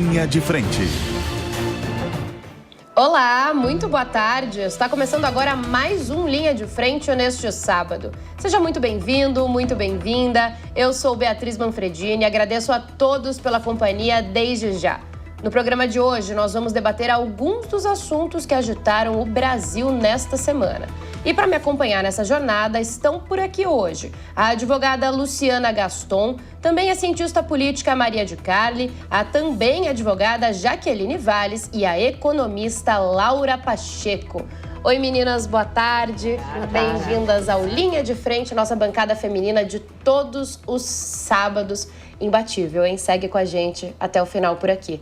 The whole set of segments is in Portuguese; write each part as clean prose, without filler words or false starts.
Linha de Frente. Olá, muito boa tarde. Está começando agora mais um Linha de Frente neste sábado. Seja muito bem-vindo, muito bem-vinda. Eu sou Beatriz Manfredini e agradeço a todos pela companhia desde já. No programa de hoje, nós vamos debater alguns dos assuntos que agitaram o Brasil nesta semana. E para me acompanhar nessa jornada, estão por aqui hoje a advogada Luciana Gaston, também a cientista política Maria de Carli, a também advogada Jaqueline Valles e a economista Laura Pacheco. Oi meninas, boa tarde. Bem-vindas ao Linha de Frente, nossa bancada feminina de todos os sábados. Imbatível, hein? Segue com a gente até o final por aqui.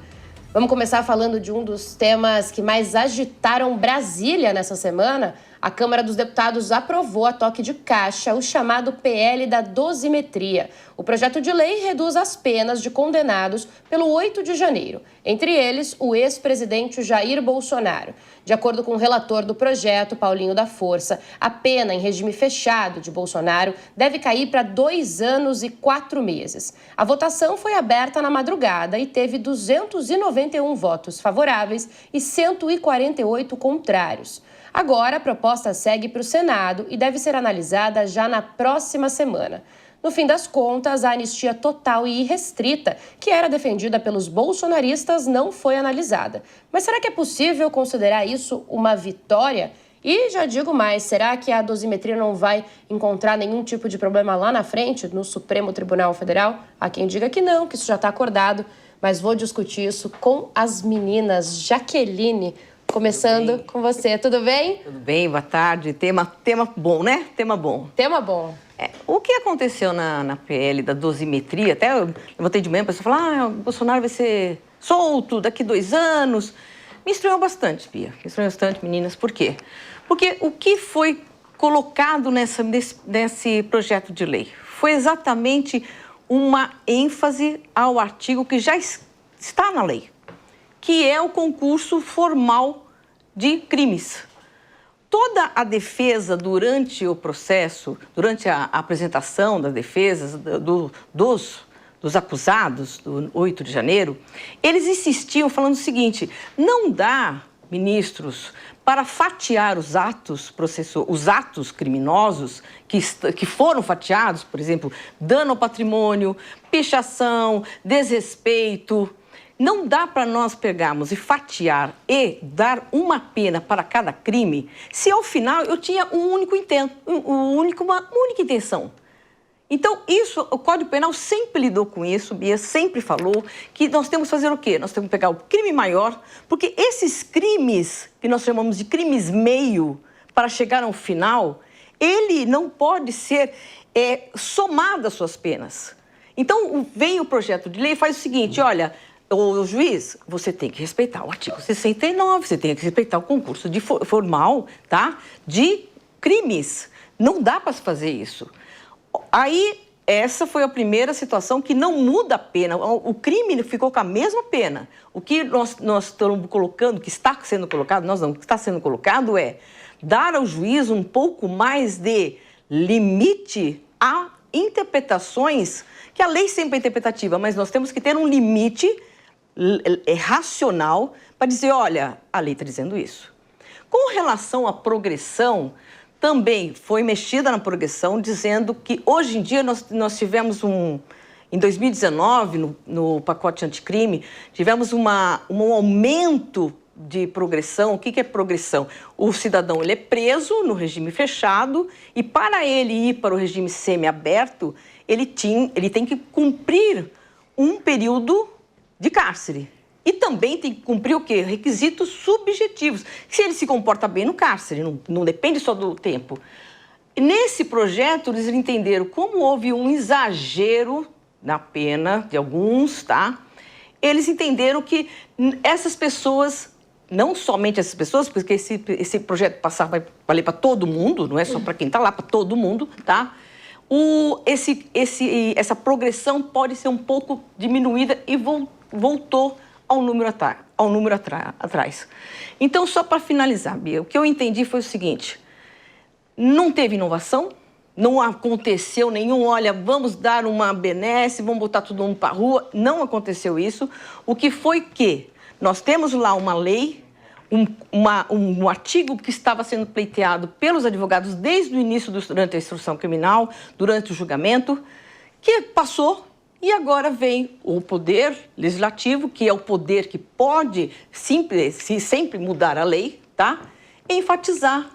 Vamos começar falando de um dos temas que mais agitaram Brasília nessa semana. A Câmara dos Deputados aprovou a toque de caixa, o chamado PL da dosimetria. O projeto de lei reduz as penas de condenados pelo 8 de janeiro, entre eles o ex-presidente Jair Bolsonaro. De acordo com o relator do projeto, Paulinho da Força, a pena em regime fechado de Bolsonaro deve cair para 2 anos e 4 meses. A votação foi aberta na madrugada e teve 291 votos favoráveis e 148 contrários. Agora, a proposta segue para o Senado e deve ser analisada já na próxima semana. No fim das contas, a anistia total e irrestrita, que era defendida pelos bolsonaristas, não foi analisada. Mas será que é possível considerar isso uma vitória? E já digo mais, será que a dosimetria não vai encontrar nenhum tipo de problema lá na frente, no Supremo Tribunal Federal? Há quem diga que não, que isso já está acordado. Mas vou discutir isso com as meninas. Jaqueline, começando com você, tudo bem? Tudo bem, boa tarde. Tema bom, né? Tema bom. Tema bom. O que aconteceu na PL da dosimetria, até eu levantei de manhã, a pessoa falou, o Bolsonaro vai ser solto daqui 2 anos. Me estranhou bastante, Bia. Me estranhou bastante, meninas. Por quê? Porque o que foi colocado nesse projeto de lei foi exatamente uma ênfase ao artigo que já está na lei, que é o concurso formal de crimes. Toda a defesa durante o processo, durante a apresentação das defesas dos acusados do 8 de janeiro, eles insistiam falando o seguinte, não dá, ministros, para fatiar os atos criminosos que foram fatiados, por exemplo, dano ao patrimônio, pichação, desrespeito. Não dá para nós pegarmos e fatiar e dar uma pena para cada crime se ao final eu tinha um único intento, uma única intenção. Então, o Código Penal sempre lidou com isso, Bia sempre falou que nós temos que fazer o quê? Nós temos que pegar o crime maior, porque esses crimes, que nós chamamos de crimes meio, para chegar ao final, ele não pode ser somado às suas penas. Então, vem o projeto de lei e faz o seguinte, olha, o juiz, você tem que respeitar o artigo 69, você tem que respeitar o concurso formal, tá? De crimes. Não dá para se fazer isso. Aí, essa foi a primeira situação que não muda a pena. O crime ficou com a mesma pena. O que nós estamos colocando, que está sendo colocado, o que está sendo colocado é dar ao juiz um pouco mais de limite a interpretações, que a lei sempre é interpretativa, mas nós temos que ter um limite racional para dizer, olha, a lei está dizendo isso. Com relação à progressão, também foi mexida na progressão, dizendo que hoje em dia nós tivemos em 2019, no pacote anticrime, tivemos um aumento de progressão. O que é progressão? O cidadão ele é preso no regime fechado e para ele ir para o regime semiaberto, ele tem que cumprir um período de cárcere. E também tem que cumprir o quê? Requisitos subjetivos. Se ele se comporta bem no cárcere, não depende só do tempo. Nesse projeto, eles entenderam como houve um exagero na pena de alguns, tá? Eles entenderam que essas pessoas, não somente essas pessoas, porque esse projeto vai valer para todo mundo, não é só para quem está lá, para todo mundo, tá? Essa progressão pode ser um pouco diminuída e voltou ao número atrás. Então, só para finalizar, Bia, o que eu entendi foi o seguinte, não teve inovação, não aconteceu nenhum, olha, vamos dar uma benesse, vamos botar todo mundo para a rua. Não aconteceu isso. O que foi que nós temos lá uma lei, um artigo que estava sendo pleiteado pelos advogados desde o início, durante a instrução criminal, durante o julgamento, que passou. E agora vem o poder legislativo, que é o poder que pode sempre mudar a lei, tá? Enfatizar,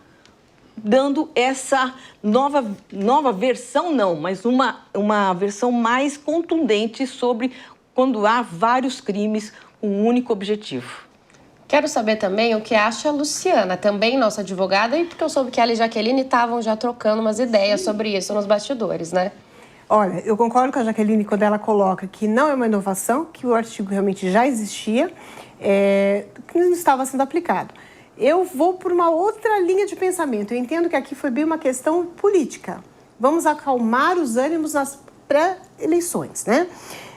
dando essa nova versão, não, mas uma versão mais contundente sobre quando há vários crimes com um único objetivo. Quero saber também o que acha a Luciana, também nossa advogada, e porque eu soube que ela e Jaqueline estavam já trocando umas ideias sobre isso nos bastidores, né? Olha, eu concordo com a Jaqueline quando ela coloca que não é uma inovação, que o artigo realmente já existia, que não estava sendo aplicado. Eu vou por uma outra linha de pensamento. Eu entendo que aqui foi bem uma questão política. Vamos acalmar os ânimos nas pré-eleições, né?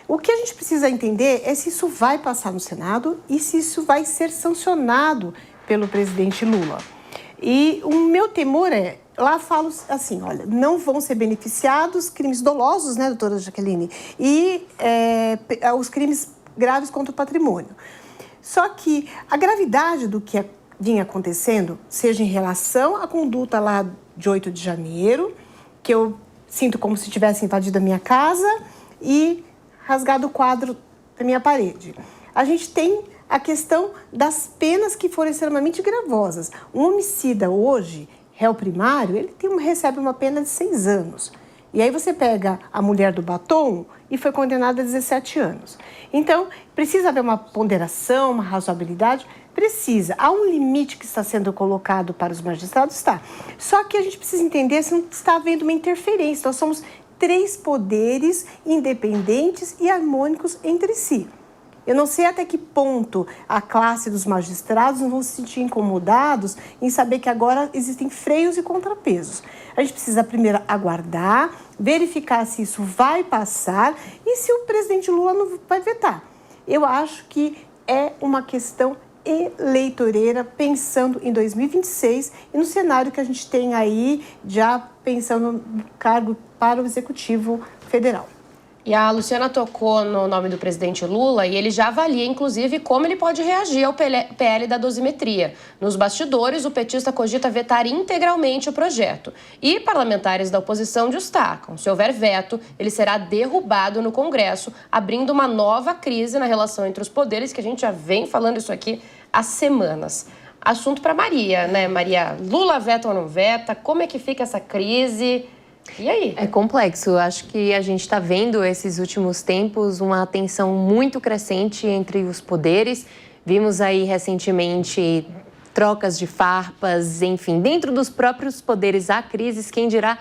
O que a gente precisa entender é se isso vai passar no Senado e se isso vai ser sancionado pelo presidente Lula. E o meu temor lá falo assim, olha, não vão ser beneficiados crimes dolosos, né, doutora Jaqueline, e os crimes graves contra o patrimônio. Só que a gravidade do que vinha acontecendo, seja em relação à conduta lá de 8 de janeiro, que eu sinto como se tivesse invadido a minha casa e rasgado o quadro da minha parede. A gente tem a questão das penas que foram extremamente gravosas. Um homicida hoje, réu primário, ele recebe uma pena de 6 anos. E aí você pega a mulher do batom e foi condenada a 17 anos. Então, precisa haver uma ponderação, uma razoabilidade? Precisa. Há um limite que está sendo colocado para os magistrados? Está. Só que a gente precisa entender se não está havendo uma interferência. Nós somos 3 poderes independentes e harmônicos entre si. Eu não sei até que ponto a classe dos magistrados não vão se sentir incomodados em saber que agora existem freios e contrapesos. A gente precisa primeiro aguardar, verificar se isso vai passar e se o presidente Lula não vai vetar. Eu acho que é uma questão eleitoreira, pensando em 2026 e no cenário que a gente tem aí, já pensando no cargo para o Executivo Federal. E a Luciana tocou no nome do presidente Lula e ele já avalia, inclusive, como ele pode reagir ao PL da dosimetria. Nos bastidores, o petista cogita vetar integralmente o projeto. E parlamentares da oposição destacam: se houver veto, ele será derrubado no Congresso, abrindo uma nova crise na relação entre os poderes, que a gente já vem falando isso aqui há semanas. Assunto para Maria, né, Maria? Lula veta ou não veta? Como é que fica essa crise? E aí? É complexo. Acho que a gente está vendo esses últimos tempos uma tensão muito crescente entre os poderes. Vimos aí recentemente trocas de farpas, enfim, dentro dos próprios poderes há crises, quem dirá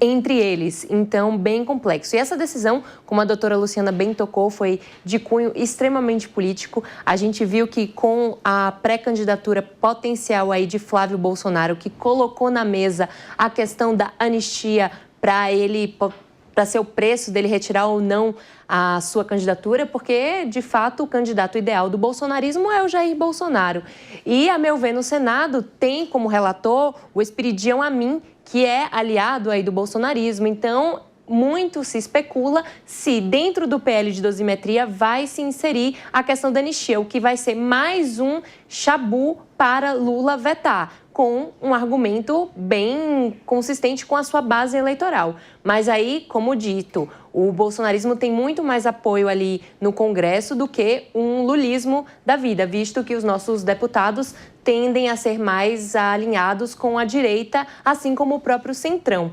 entre eles. Então, bem complexo. E essa decisão, como a doutora Luciana bem tocou, foi de cunho extremamente político. A gente viu que com a pré-candidatura potencial aí de Flávio Bolsonaro, que colocou na mesa a questão da anistia para ser o preço dele retirar ou não a sua candidatura, porque, de fato, o candidato ideal do bolsonarismo é o Jair Bolsonaro. E, a meu ver, no Senado tem como relator o Esperidião Amin, que é aliado aí do bolsonarismo. Então, muito se especula se dentro do PL de dosimetria vai se inserir a questão da anistia, o que vai ser mais um chabu para Lula vetar, com um argumento bem consistente com a sua base eleitoral. Mas aí, como dito, o bolsonarismo tem muito mais apoio ali no Congresso do que um lulismo da vida, visto que os nossos deputados tendem a ser mais alinhados com a direita, assim como o próprio Centrão.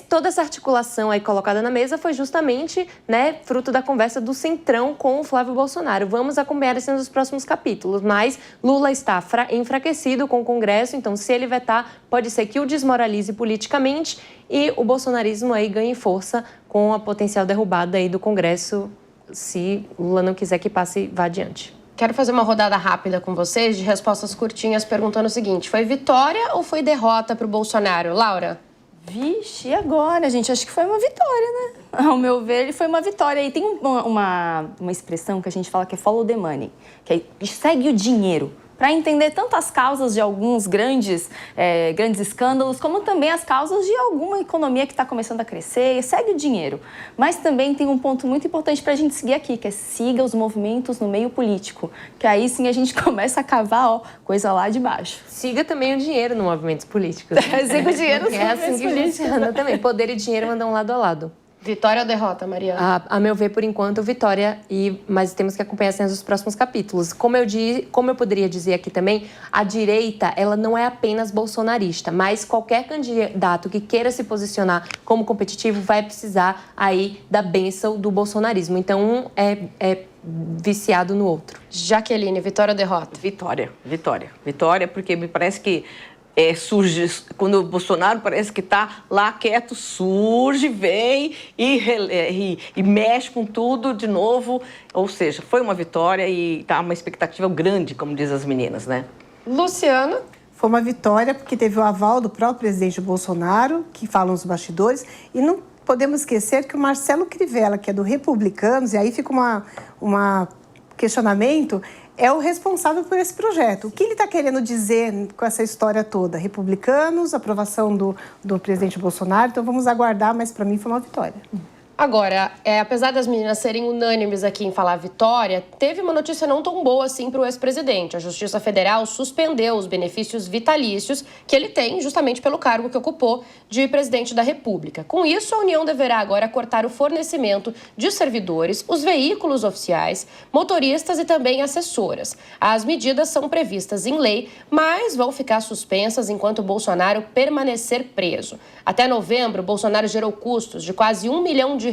Toda essa articulação aí colocada na mesa foi justamente, né, fruto da conversa do Centrão com o Flávio Bolsonaro. Vamos acompanhar isso nos próximos capítulos, mas Lula está enfraquecido com o Congresso, então se ele vetar, pode ser que o desmoralize politicamente e o bolsonarismo aí ganhe força com a potencial derrubada aí do Congresso, se Lula não quiser que passe e vá adiante. Quero fazer uma rodada rápida com vocês de respostas curtinhas perguntando o seguinte: foi vitória ou foi derrota para o Bolsonaro? Laura? Vixe, e agora, gente? Acho que foi uma vitória, né? Ao meu ver, ele foi uma vitória. E tem uma expressão que a gente fala que é follow the money, que é segue o dinheiro. para entender tanto as causas de alguns grandes escândalos, como também as causas de alguma economia que está começando a crescer. Segue o dinheiro. Mas também tem um ponto muito importante para a gente seguir aqui, que é siga os movimentos no meio político. Que aí sim a gente começa a cavar, coisa lá de baixo. Siga também o dinheiro no movimentos políticos. Siga o dinheiro nos é movimentos assim que políticos. funciona também. Poder e dinheiro andam lado a lado. Vitória ou derrota, Mariana? A meu ver, por enquanto, vitória, mas temos que acompanhar cenas dos próximos capítulos. Como eu poderia dizer aqui também, a direita, ela não é apenas bolsonarista, mas qualquer candidato que queira se posicionar como competitivo vai precisar aí da bênção do bolsonarismo. Então, um é viciado no outro. Jaqueline, vitória ou derrota? Vitória, porque me parece que surge, quando o Bolsonaro parece que está lá quieto, surge, vem e mexe com tudo de novo. Ou seja, foi uma vitória e está uma expectativa grande, como diz as meninas, né? Luciana? Foi uma vitória porque teve o aval do próprio presidente Bolsonaro, que falam os bastidores, e não podemos esquecer que o Marcelo Crivella, que é do Republicanos, e aí fica um questionamento, é o responsável por esse projeto. O que ele está querendo dizer com essa história toda? Republicanos, aprovação do presidente Bolsonaro, então vamos aguardar, mas para mim foi uma vitória. Agora, apesar das meninas serem unânimes aqui em falar vitória, teve uma notícia não tão boa assim para o ex-presidente. A Justiça Federal suspendeu os benefícios vitalícios que ele tem justamente pelo cargo que ocupou de presidente da República. Com isso, a União deverá agora cortar o fornecimento de servidores, os veículos oficiais, motoristas e também assessoras. As medidas são previstas em lei, mas vão ficar suspensas enquanto Bolsonaro permanecer preso. Até novembro, Bolsonaro gerou custos de quase R$1 milhão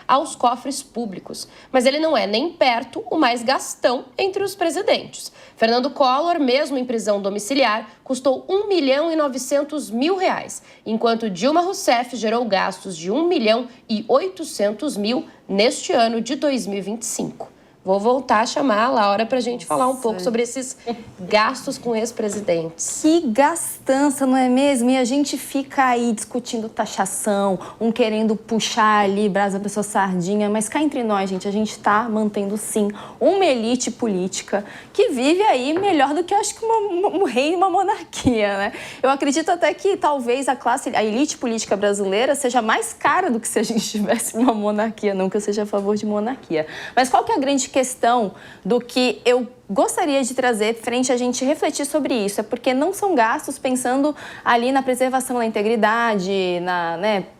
aos cofres públicos. Mas ele não é nem perto o mais gastão entre os presidentes. Fernando Collor, mesmo em prisão domiciliar, custou R$1.900.000, enquanto Dilma Rousseff gerou gastos de R$1.800.000 neste ano de 2025. Vou voltar a chamar a Laura para a gente falar um pouco sobre esses gastos com ex-presidentes. Que gastança, não é mesmo? E a gente fica aí discutindo taxação, querendo puxar ali brasa para sua sardinha, mas cá entre nós, gente, a gente está mantendo, sim, uma elite política que vive aí melhor do que, eu acho que um rei e uma monarquia, né? Eu acredito até que talvez a elite política brasileira seja mais cara do que se a gente tivesse uma monarquia, não que eu seja a favor de monarquia. Mas qual que é a grande questão do que eu gostaria de trazer frente a gente refletir sobre isso? É porque não são gastos pensando ali na preservação da integridade,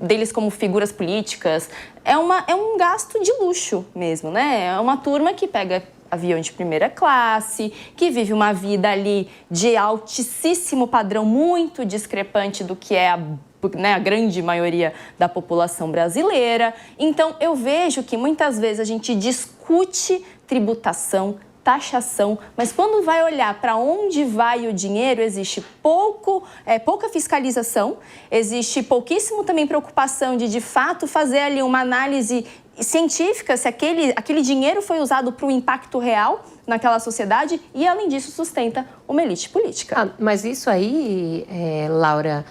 deles como figuras políticas. É um gasto de luxo mesmo, né? É uma turma que pega avião de primeira classe, que vive uma vida ali de altíssimo padrão, muito discrepante do que é a grande maioria da população brasileira. Então, eu vejo que muitas vezes a gente discute tributação, taxação, mas quando vai olhar para onde vai o dinheiro, existe pouca fiscalização, existe pouquíssimo também preocupação de fato, fazer ali uma análise científica se aquele dinheiro foi usado para um impacto real naquela sociedade e, além disso, sustenta uma elite política. Mas isso aí, Laura...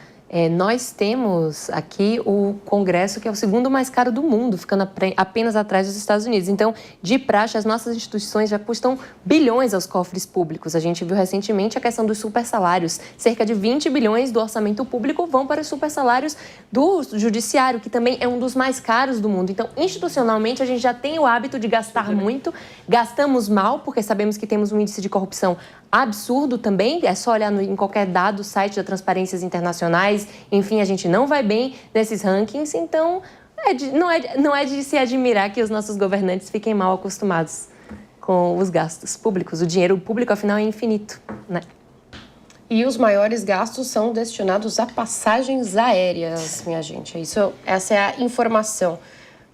nós temos aqui o Congresso, que é o segundo mais caro do mundo, ficando apenas atrás dos Estados Unidos. Então, de praxe, as nossas instituições já custam bilhões aos cofres públicos. A gente viu recentemente a questão dos supersalários. Cerca de 20 bilhões do orçamento público vão para os supersalários do judiciário, que também é um dos mais caros do mundo. Então, institucionalmente, a gente já tem o hábito de gastar muito. Gastamos mal, porque sabemos que temos um índice de corrupção absurdo também. É só olhar em qualquer dado, site da Transparências Internacionais. Enfim, a gente não vai bem nesses rankings, então não é de se admirar que os nossos governantes fiquem mal acostumados com os gastos públicos. O dinheiro público, afinal, é infinito, né? E os maiores gastos são destinados a passagens aéreas, minha gente. Essa é a informação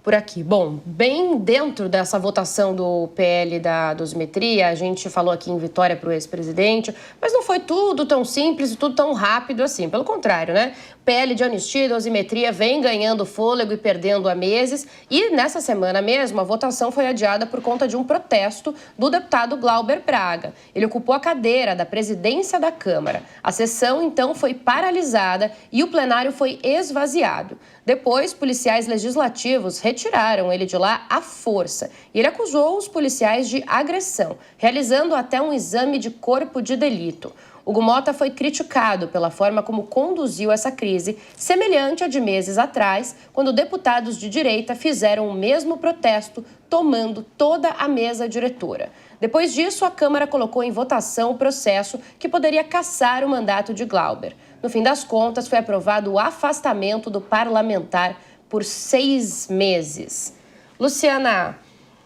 por aqui. Bom, bem dentro dessa votação do PL da dosimetria, a gente falou aqui em vitória para o ex-presidente, mas não foi tudo tão simples e tudo tão rápido assim. Pelo contrário, né? PL de anistia e dosimetria vem ganhando fôlego e perdendo há meses. E nessa semana mesmo, a votação foi adiada por conta de um protesto do deputado Glauber Braga. Ele ocupou a cadeira da presidência da Câmara. A sessão, então, foi paralisada e o plenário foi esvaziado. Depois, policiais legislativos retiraram ele de lá à força. E ele acusou os policiais de agressão, realizando até um exame de corpo de delito. Hugo Motta foi criticado pela forma como conduziu essa crise, semelhante à de meses atrás, quando deputados de direita fizeram o mesmo protesto, tomando toda a mesa diretora. Depois disso, a Câmara colocou em votação o processo que poderia cassar o mandato de Glauber. No fim das contas, foi aprovado o afastamento do parlamentar por 6 meses. Luciana,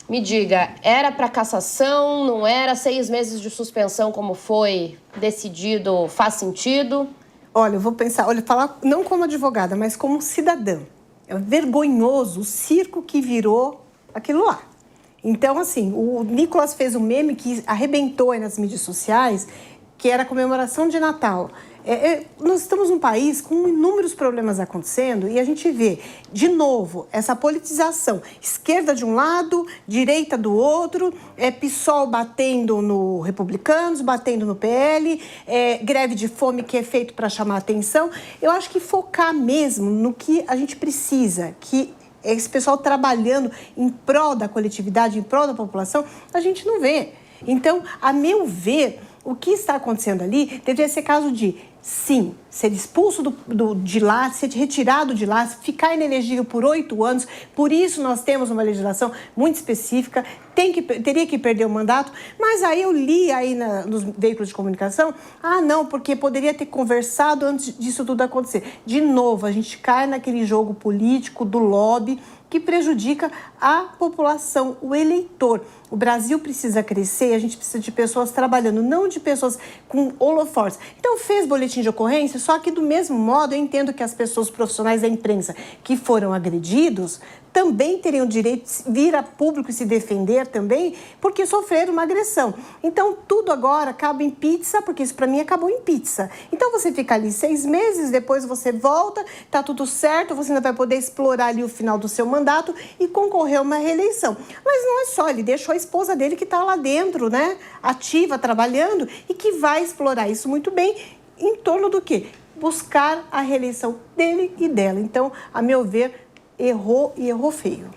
me diga, era para cassação, não era? 6 meses de suspensão, como foi decidido, faz sentido? Olha, eu vou pensar, falar não como advogada, mas como cidadã. É vergonhoso o circo que virou aquilo lá. Então, assim, o Nicolas fez um meme que arrebentou aí nas mídias sociais, que era a comemoração de Natal. Nós estamos num país com inúmeros problemas acontecendo e a gente vê, de novo, essa politização. Esquerda de um lado, direita do outro, PSOL batendo no Republicanos, batendo no PL, greve de fome que é feito para chamar atenção. Eu acho que focar mesmo no que a gente precisa, que esse pessoal trabalhando em prol da coletividade, em prol da população, a gente não vê. Então, a meu ver, o que está acontecendo ali deveria ser caso de, sim, ser expulso de lá, ser retirado de lá, ficar inelegível por 8 anos. Por isso nós temos uma legislação muito específica, teria que perder o mandato. Mas aí eu li aí nos veículos de comunicação, não, porque poderia ter conversado antes disso tudo acontecer. De novo, a gente cai naquele jogo político do lobby que prejudica a população, o eleitor. O Brasil precisa crescer e a gente precisa de pessoas trabalhando, não de pessoas com holofotes. Então, fez boletim de ocorrência, só que do mesmo modo eu entendo que as pessoas profissionais da imprensa que foram agredidos também teriam direito de vir a público e se defender também, porque sofreram uma agressão. Então, tudo agora acaba em pizza, porque isso para mim acabou em pizza. Então, você fica ali 6 meses, depois você volta, tá tudo certo, você ainda vai poder explorar ali o final do seu mandato e concorrer a uma reeleição. Mas não é só, ele deixou a esposa dele que está lá dentro, né, ativa, trabalhando, e que vai explorar isso muito bem em torno do quê? Buscar a reeleição dele e dela. Então, a meu ver, errou e errou feio.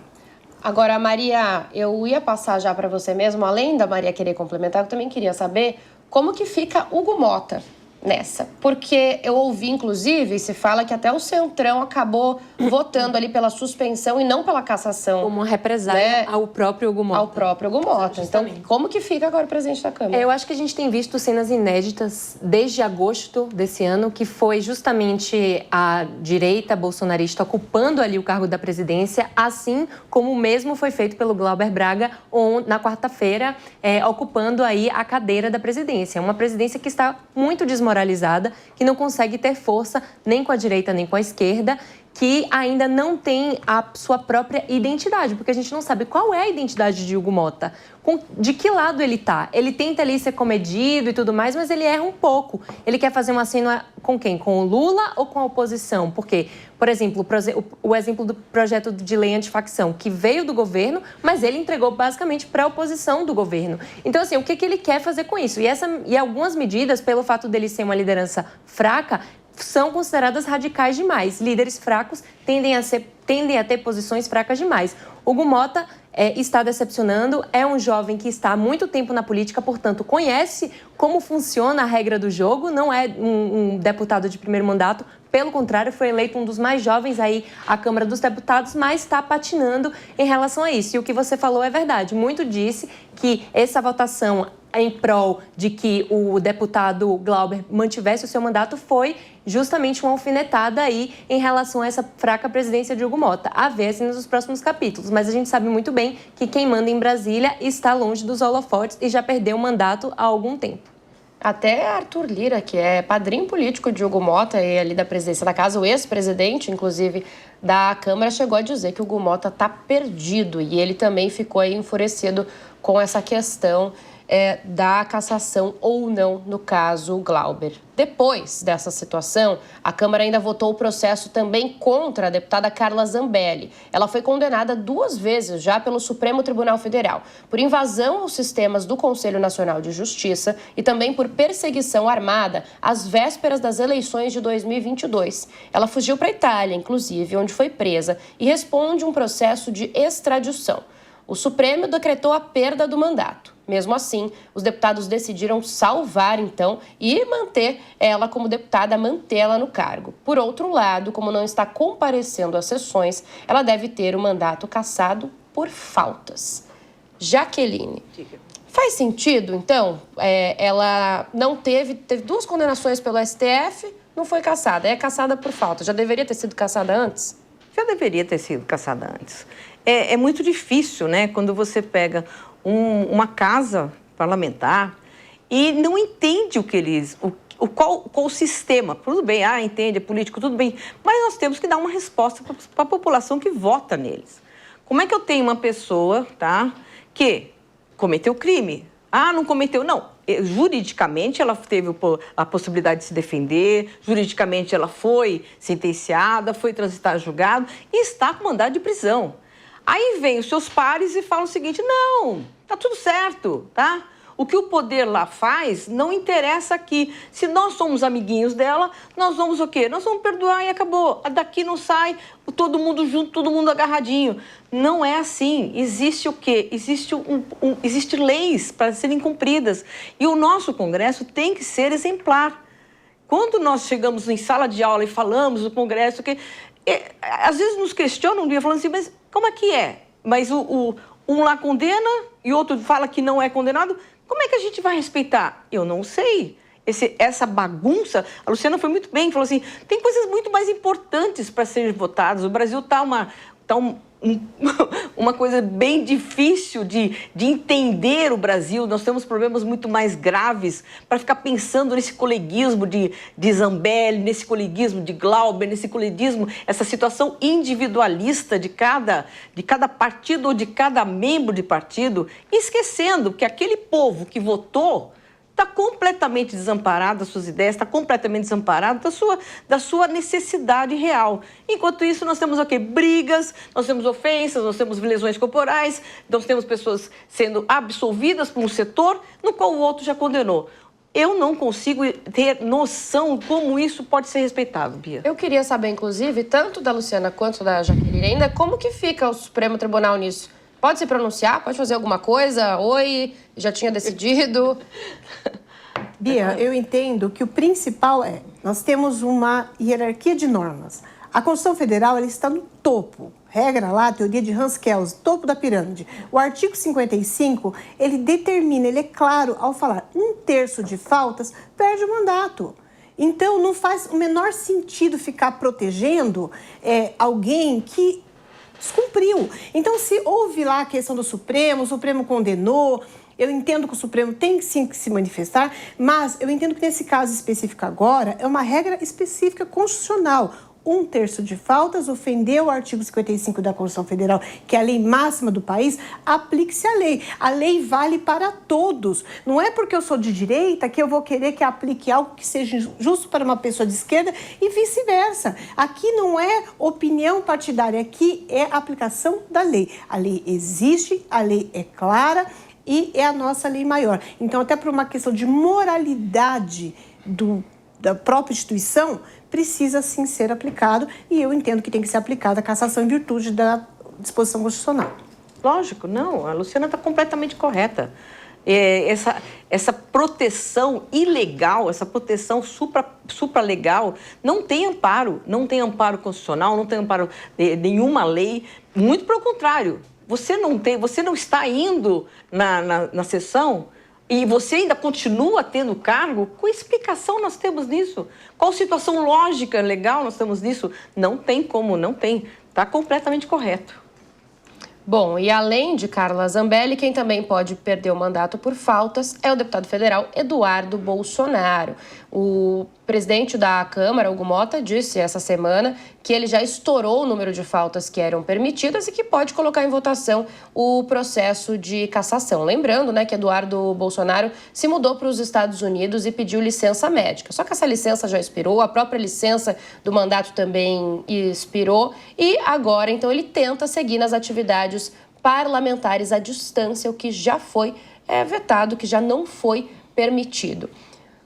Agora, Maria, eu ia passar já para você mesmo, além da Maria querer complementar, eu também queria saber como que fica Hugo Motta nessa. Porque eu ouvi, inclusive, se fala que até o Centrão acabou votando ali pela suspensão e não pela cassação. Como uma represália, né, ao próprio Hugo Motta. Ao próprio Hugo Motta. Então, como que fica agora o presidente da Câmara? Eu acho que a gente tem visto cenas inéditas desde agosto desse ano, que foi justamente a direita bolsonarista ocupando ali o cargo da presidência, assim como o mesmo foi feito pelo Glauber Braga na quarta-feira, ocupando aí a cadeira da presidência. Uma presidência que está muito desmoralizada, que não consegue ter força nem com a direita nem com a esquerda, que ainda não tem a sua própria identidade, porque a gente não sabe qual é a identidade de Hugo Motta, de que lado ele tá. Ele tenta ali ser comedido e tudo mais, mas ele erra um pouco. Ele quer fazer uma cena com quem? Com o Lula ou com a oposição? Porque, por exemplo, o exemplo do projeto de lei antifacção, que veio do governo, mas ele entregou basicamente para a oposição do governo. Então, assim, o que ele quer fazer com isso? E algumas medidas, pelo fato dele ser uma liderança fraca, são consideradas radicais demais. Líderes fracos tendem a ter posições fracas demais. Hugo Motta está decepcionando, é um jovem que está há muito tempo na política, portanto, conhece como funciona a regra do jogo, não é um deputado de primeiro mandato, pelo contrário, foi eleito um dos mais jovens aí à Câmara dos Deputados, mas está patinando em relação a isso. E o que você falou é verdade. Muito disse que essa votação em prol de que o deputado Glauber mantivesse o seu mandato foi justamente uma alfinetada aí em relação a essa fraca presidência de Hugo Motta. A ver assim nos próximos capítulos. Mas a gente sabe muito bem que quem manda em Brasília está longe dos holofotes e já perdeu o mandato há algum tempo. Até Arthur Lira, que é padrinho político de Hugo Motta e ali da presidência da casa, o ex-presidente, inclusive, da Câmara, chegou a dizer que o Hugo Motta está perdido. E ele também ficou aí enfurecido com essa questão da cassação ou não no caso Glauber. Depois dessa situação, a Câmara ainda votou o processo também contra a deputada Carla Zambelli. Ela foi condenada 2 vezes já pelo Supremo Tribunal Federal, por invasão aos sistemas do Conselho Nacional de Justiça e também por perseguição armada às vésperas das eleições de 2022. Ela fugiu para a Itália, inclusive, onde foi presa e responde um processo de extradição. O Supremo decretou a perda do mandato. Mesmo assim, os deputados decidiram salvar, então, e manter ela como deputada, mantê-la no cargo. Por outro lado, como não está comparecendo às sessões, ela deve ter o mandato cassado por faltas. Jaqueline, faz sentido, então? Ela não teve 2 condenações pelo STF, não foi cassada. É cassada por falta. Já deveria ter sido cassada antes? Já deveria ter sido cassada antes. É muito difícil, né, quando você pega uma casa parlamentar e não entende o que eles... Qual o sistema. Tudo bem, entende, é político, tudo bem. Mas nós temos que dar uma resposta para a população que vota neles. Como é que eu tenho uma pessoa, tá, que cometeu crime? Não cometeu, não. Juridicamente, ela teve a possibilidade de se defender, juridicamente ela foi sentenciada, foi transitar julgado e está com mandado de prisão. Aí vem os seus pares e falam o seguinte, não, tá tudo certo, tá? O que o poder lá faz não interessa aqui. Se nós somos amiguinhos dela, nós vamos o quê? Nós vamos perdoar e acabou. Daqui não sai todo mundo junto, todo mundo agarradinho. Não é assim. Existe o quê? Existe leis para serem cumpridas. E o nosso Congresso tem que ser exemplar. Quando nós chegamos em sala de aula e falamos do Congresso, às vezes nos questionam, falando assim, mas como é que é? Mas um lá condena e outro fala que não é condenado. Como é que a gente vai respeitar? Eu não sei. Essa bagunça, a Luciana foi muito bem, falou assim, tem coisas muito mais importantes para serem votadas. O Brasil está uma coisa bem difícil de entender o Brasil. Nós temos problemas muito mais graves para ficar pensando nesse coleguismo de Zambelli, nesse coleguismo de Glauber, nesse coleguismo, essa situação individualista de cada partido ou de cada membro de partido, esquecendo que aquele povo que votou está completamente desamparado das suas ideias, está completamente desamparado da sua necessidade real. Enquanto isso, nós temos brigas, nós temos ofensas, nós temos lesões corporais, nós temos pessoas sendo absolvidas por um setor no qual o outro já condenou. Eu não consigo ter noção como isso pode ser respeitado, Bia. Eu queria saber, inclusive, tanto da Luciana quanto da Jaqueline ainda, como que fica o Supremo Tribunal nisso? Pode se pronunciar? Pode fazer alguma coisa? Oi, já tinha decidido? Bia, eu entendo que o principal nós temos uma hierarquia de normas. A Constituição Federal ela está no topo. Regra lá, teoria de Hans Kelsen, topo da pirâmide. O artigo 55, ele determina, ele é claro ao falar 1/3 de faltas, perde o mandato. Então, não faz o menor sentido ficar protegendo alguém que descumpriu. Então, se houve lá a questão do Supremo, o Supremo condenou, eu entendo que o Supremo tem sim que se manifestar, mas eu entendo que nesse caso específico agora é uma regra específica constitucional. 1/3 de faltas ofendeu o artigo 55 da Constituição Federal, que é a lei máxima do país, aplique-se a lei. A lei vale para todos. Não é porque eu sou de direita que eu vou querer que aplique algo que seja justo para uma pessoa de esquerda e vice-versa. Aqui não é opinião partidária, aqui é a aplicação da lei. A lei existe, a lei é clara e é a nossa lei maior. Então, até por uma questão de moralidade da própria instituição, precisa sim ser aplicado e eu entendo que tem que ser aplicada a cassação em virtude da disposição constitucional. Lógico, não, a Luciana está completamente correta. Essa proteção ilegal, essa proteção supralegal, não tem amparo constitucional, não tem amparo de nenhuma lei, muito pelo contrário. Você não está indo na sessão e você ainda continua tendo cargo? Qual explicação nós temos nisso? Qual situação lógica, legal nós temos nisso? Não tem como, não tem. Está completamente correto. Bom, e além de Carla Zambelli, quem também pode perder o mandato por faltas é o deputado federal Eduardo Bolsonaro. O presidente da Câmara, Hugo Motta, disse essa semana que ele já estourou o número de faltas que eram permitidas e que pode colocar em votação o processo de cassação. Lembrando, né, que Eduardo Bolsonaro se mudou para os Estados Unidos e pediu licença médica. Só que essa licença já expirou, a própria licença do mandato também expirou e agora, então, ele tenta seguir nas atividades parlamentares à distância, o que já foi vetado, que já não foi permitido.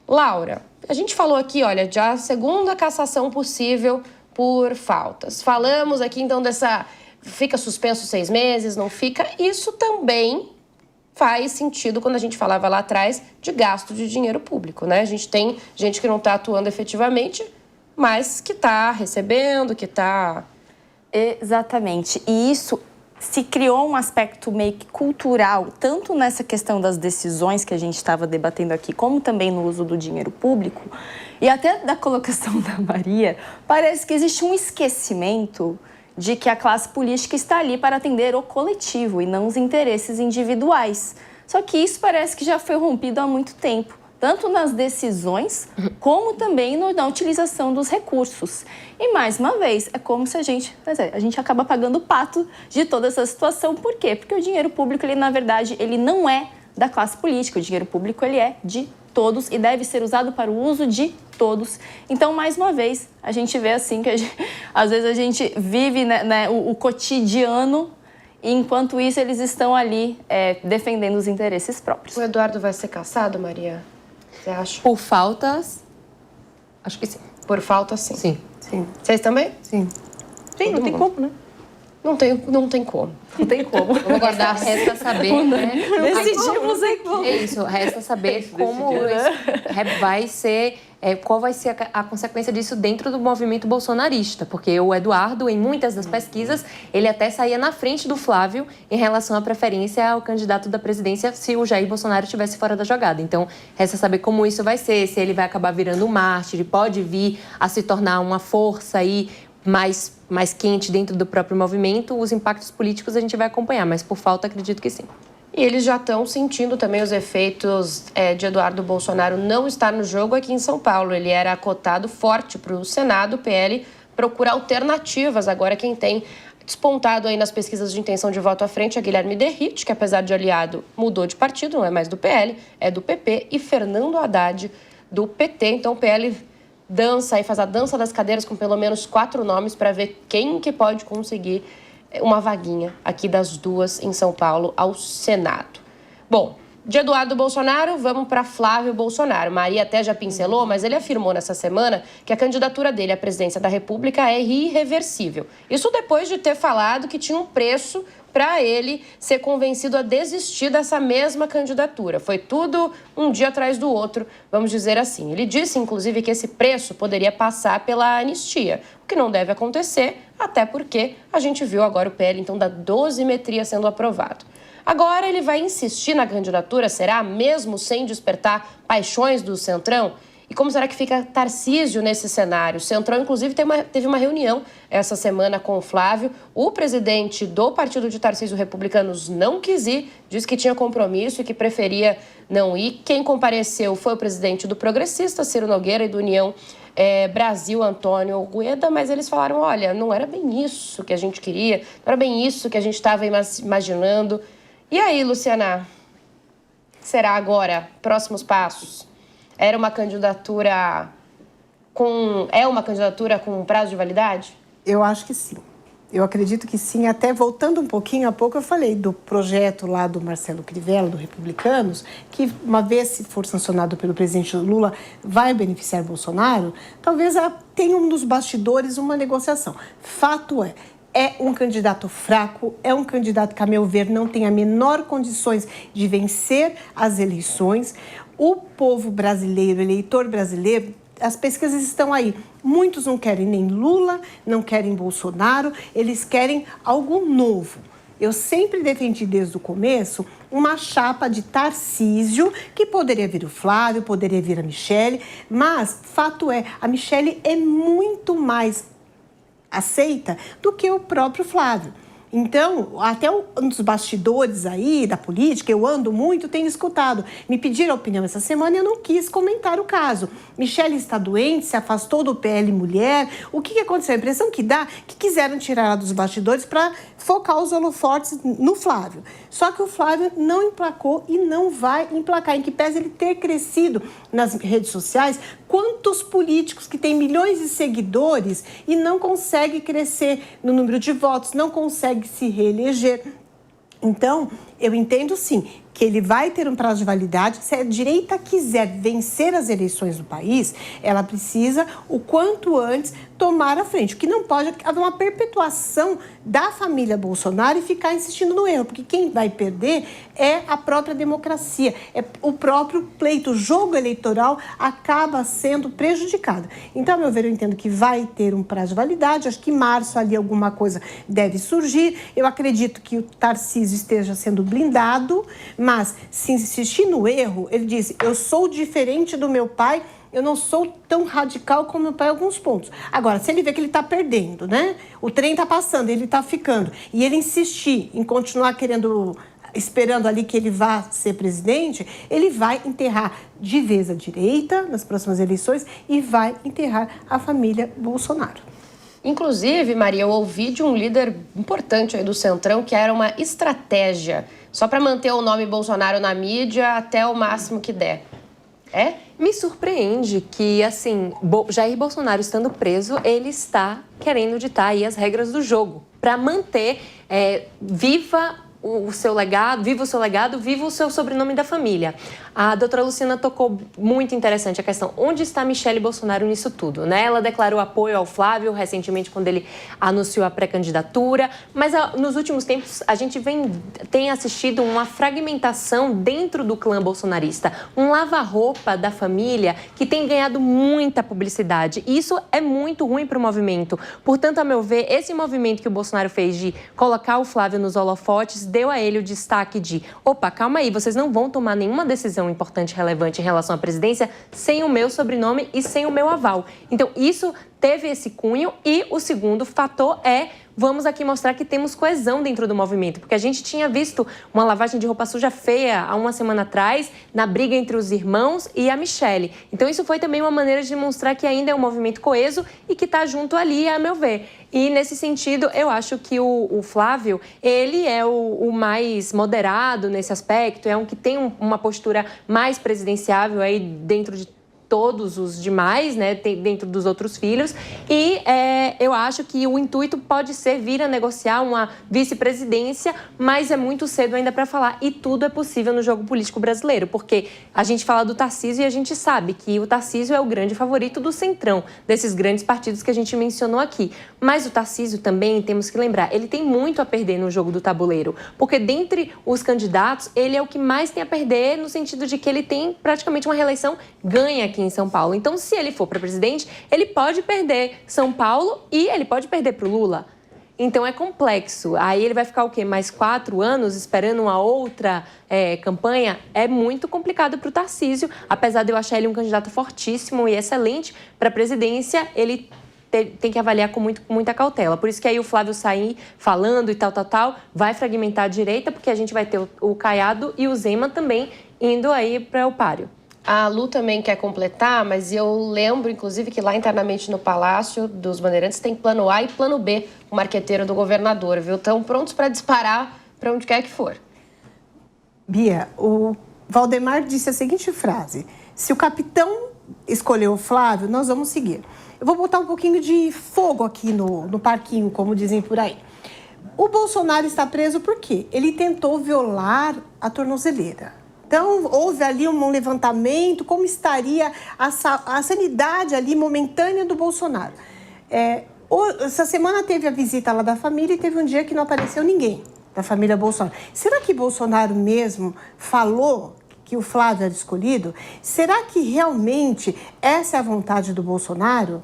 Laura, a gente falou aqui, olha, de a segunda cassação possível por faltas. Falamos aqui, então, fica suspenso 6 meses, não fica. Isso também faz sentido quando a gente falava lá atrás de gasto de dinheiro público, né? A gente tem gente que não está atuando efetivamente, mas que está recebendo, que está... Exatamente. E isso se criou um aspecto meio que cultural, tanto nessa questão das decisões que a gente estava debatendo aqui, como também no uso do dinheiro público, e até da colocação da Maria, parece que existe um esquecimento de que a classe política está ali para atender o coletivo e não os interesses individuais. Só que isso parece que já foi rompido há muito tempo, tanto nas decisões, como também na utilização dos recursos. E, mais uma vez, é como se a gente acaba pagando o pato de toda essa situação. Por quê? Porque o dinheiro público, ele, na verdade, ele não é da classe política. O dinheiro público, ele é de todos e deve ser usado para o uso de todos. Então, mais uma vez, a gente vê assim que às vezes a gente vive o cotidiano, e enquanto isso eles estão ali defendendo os interesses próprios. O Eduardo vai ser cassado, Maria? Você acha? Por faltas, acho que sim. Por falta, sim. Sim. Vocês também? Sim. Sim, não tem como, né? Não tem como. Não tem como. Vamos aguardar, resta saber, né? Decidimos em como. É isso, resta saber como vai ser, qual vai ser a consequência disso dentro do movimento bolsonarista, porque o Eduardo, em muitas das pesquisas, ele até saía na frente do Flávio em relação à preferência ao candidato da presidência se o Jair Bolsonaro estivesse fora da jogada. Então, resta saber como isso vai ser, se ele vai acabar virando um mártir, pode vir a se tornar uma força aí mais quente dentro do próprio movimento. Os impactos políticos a gente vai acompanhar, mas por falta acredito que sim. E eles já estão sentindo também os efeitos de Eduardo Bolsonaro não estar no jogo aqui em São Paulo. Ele era cotado forte para o Senado, o PL procura alternativas. Agora quem tem despontado aí nas pesquisas de intenção de voto à frente é Guilherme Derrite, que apesar de aliado mudou de partido, não é mais do PL, é do PP, e Fernando Haddad do PT. Então o PL faz a dança das cadeiras com pelo menos 4 nomes para ver quem que pode conseguir uma vaguinha aqui das duas em São Paulo ao Senado. Bom, de Eduardo Bolsonaro, vamos para Flávio Bolsonaro. Maria até já pincelou, mas ele afirmou nessa semana que a candidatura dele à presidência da República é irreversível. Isso depois de ter falado que tinha um preço para ele ser convencido a desistir dessa mesma candidatura. Foi tudo um dia atrás do outro, vamos dizer assim. Ele disse, inclusive, que esse preço poderia passar pela anistia, o que não deve acontecer, até porque a gente viu agora o PL, então, da dosimetria sendo aprovado. Agora ele vai insistir na candidatura, será? Mesmo sem despertar paixões do Centrão? E como será que fica Tarcísio nesse cenário? O Centrão, inclusive, teve uma reunião essa semana com o Flávio. O presidente do partido de Tarcísio, Republicanos, não quis ir, disse que tinha compromisso e que preferia não ir. Quem compareceu foi o presidente do Progressista, Ciro Nogueira, e do União Brasil, Antônio Gueda, mas eles falaram, olha, não era bem isso que a gente queria, não era bem isso que a gente estava imaginando. E aí, Luciana, será agora? Próximos passos? É uma candidatura com prazo de validade? Eu acho que sim. Eu acredito que sim. Até voltando um pouquinho, há pouco eu falei do projeto lá do Marcelo Crivella, do Republicanos, que uma vez se for sancionado pelo presidente Lula, vai beneficiar Bolsonaro. Talvez tenha nos bastidores uma negociação. Fato é um candidato fraco, é um candidato que, a meu ver, não tem a menor condições de vencer as eleições. O povo brasileiro, eleitor brasileiro, as pesquisas estão aí. Muitos não querem nem Lula, não querem Bolsonaro, eles querem algo novo. Eu sempre defendi desde o começo uma chapa de Tarcísio, que poderia vir o Flávio, poderia vir a Michele, mas fato é, a Michele é muito mais aceita do que o próprio Flávio. Então, até nos bastidores aí da política, eu ando muito, tenho escutado. Me pediram a opinião essa semana e eu não quis comentar o caso. Michele está doente, se afastou do PL Mulher. O que aconteceu? A impressão que dá que quiseram tirar ela dos bastidores para focar os holofotes no Flávio. Só que o Flávio não emplacou e não vai emplacar, em que pese ele ter crescido nas redes sociais. Quantos políticos que têm milhões de seguidores e não conseguem crescer no número de votos, não conseguem se reeleger? Então, eu entendo sim que ele vai ter um prazo de validade. Se a direita quiser vencer as eleições do país, ela precisa, o quanto antes, tomar a frente. O que não pode haver uma perpetuação da família Bolsonaro e ficar insistindo no erro, porque quem vai perder é a própria democracia, é o próprio pleito. O jogo eleitoral acaba sendo prejudicado. Então, a meu ver, eu entendo que vai ter um prazo de validade. Acho que em março ali alguma coisa deve surgir. Eu acredito que o Tarcísio esteja sendo blindado, mas se insistir no erro, ele diz: eu sou diferente do meu pai, eu não sou tão radical como meu pai em alguns pontos. Agora, se ele vê que ele está perdendo, né? O trem está passando, ele está ficando, e ele insistir em continuar esperando ali que ele vá ser presidente, ele vai enterrar de vez a direita nas próximas eleições e vai enterrar a família Bolsonaro. Inclusive, Maria, eu ouvi de um líder importante aí do Centrão que era uma estratégia só para manter o nome Bolsonaro na mídia até o máximo que der. É? Me surpreende que, assim, Jair Bolsonaro estando preso, ele está querendo ditar aí as regras do jogo para manter viva o seu legado, viva o seu sobrenome da família. A doutora Luciana tocou muito interessante a questão: onde está Michele Bolsonaro nisso tudo, né? Ela declarou apoio ao Flávio recentemente quando ele anunciou a pré-candidatura, mas nos últimos tempos a gente tem assistido uma fragmentação dentro do clã bolsonarista, um lava-roupa da família que tem ganhado muita publicidade. E isso é muito ruim para o movimento. Portanto, a meu ver, esse movimento que o Bolsonaro fez de colocar o Flávio nos holofotes deu a ele o destaque de: opa, calma aí, vocês não vão tomar nenhuma decisão importante e relevante em relação à presidência sem o meu sobrenome e sem o meu aval. Então, isso teve esse cunho. E o segundo fator é: vamos aqui mostrar que temos coesão dentro do movimento, porque a gente tinha visto uma lavagem de roupa suja feia há uma semana atrás, na briga entre os irmãos e a Michele. Então, isso foi também uma maneira de mostrar que ainda é um movimento coeso e que está junto ali, a meu ver. E, nesse sentido, eu acho que o Flávio, ele é o mais moderado nesse aspecto, é um que tem uma postura mais presidenciável aí dentro de todos os demais, né, dentro dos outros filhos. E eu acho que o intuito pode ser vir a negociar uma vice-presidência, mas é muito cedo ainda para falar. E tudo é possível no jogo político brasileiro, porque a gente fala do Tarcísio e a gente sabe que o Tarcísio é o grande favorito do Centrão, desses grandes partidos que a gente mencionou aqui. Mas o Tarcísio também, temos que lembrar, ele tem muito a perder no jogo do tabuleiro, porque dentre os candidatos, ele é o que mais tem a perder, no sentido de que ele tem praticamente uma reeleição ganha aqui em São Paulo. Então, se ele for para presidente, ele pode perder São Paulo e ele pode perder para o Lula. Então, é complexo. Aí ele vai ficar o quê? Mais 4 anos esperando uma outra campanha? É muito complicado para o Tarcísio. Apesar de eu achar ele um candidato fortíssimo e excelente para a presidência, ele tem que avaliar com muita cautela. Por isso que aí o Flávio sair falando e tal, vai fragmentar a direita, porque a gente vai ter o Caiado e o Zema também indo aí para o páreo. A Lu também quer completar, mas eu lembro, inclusive, que lá internamente no Palácio dos Bandeirantes tem plano A e plano B, o marqueteiro do governador, viu? Estão prontos para disparar para onde quer que for. Bia, o Valdemar disse a seguinte frase: se o capitão escolheu o Flávio, nós vamos seguir. Eu vou botar um pouquinho de fogo aqui no parquinho, como dizem por aí. O Bolsonaro está preso por quê? Ele tentou violar a tornozeleira. Então, houve ali um levantamento, como estaria a sanidade ali momentânea do Bolsonaro. Essa semana teve a visita lá da família e teve um dia que não apareceu ninguém da família Bolsonaro. Será que Bolsonaro mesmo falou que o Flávio era escolhido? Será que realmente essa é a vontade do Bolsonaro?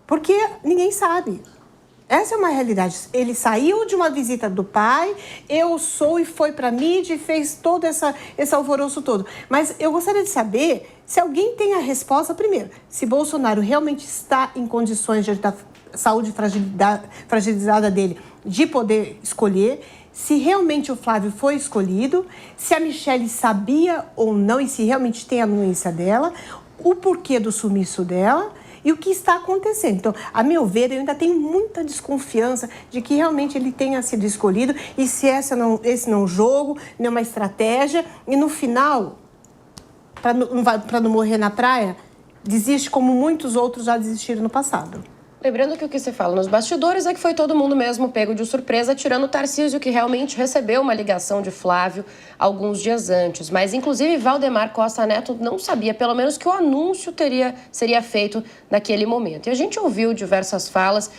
Porque ninguém sabe. Essa é uma realidade. Ele saiu de uma visita do pai, e foi para a mídia e fez todo esse alvoroço todo. Mas eu gostaria de saber se alguém tem a resposta, primeiro, se Bolsonaro realmente está em condições de a saúde fragilizada dele de poder escolher, se realmente o Flávio foi escolhido, se a Michelle sabia ou não e se realmente tem a anuência dela, o porquê do sumiço dela e o que está acontecendo. Então, a meu ver, eu ainda tenho muita desconfiança de que realmente ele tenha sido escolhido e se esse não é um jogo, não é uma estratégia e no final, para não morrer na praia, desiste como muitos outros já desistiram no passado. Lembrando que o que se fala nos bastidores é que foi todo mundo mesmo pego de surpresa, tirando o Tarcísio, que realmente recebeu uma ligação de Flávio alguns dias antes. Mas, inclusive, Valdemar Costa Neto não sabia, pelo menos, que o anúncio seria feito naquele momento. E a gente ouviu diversas falas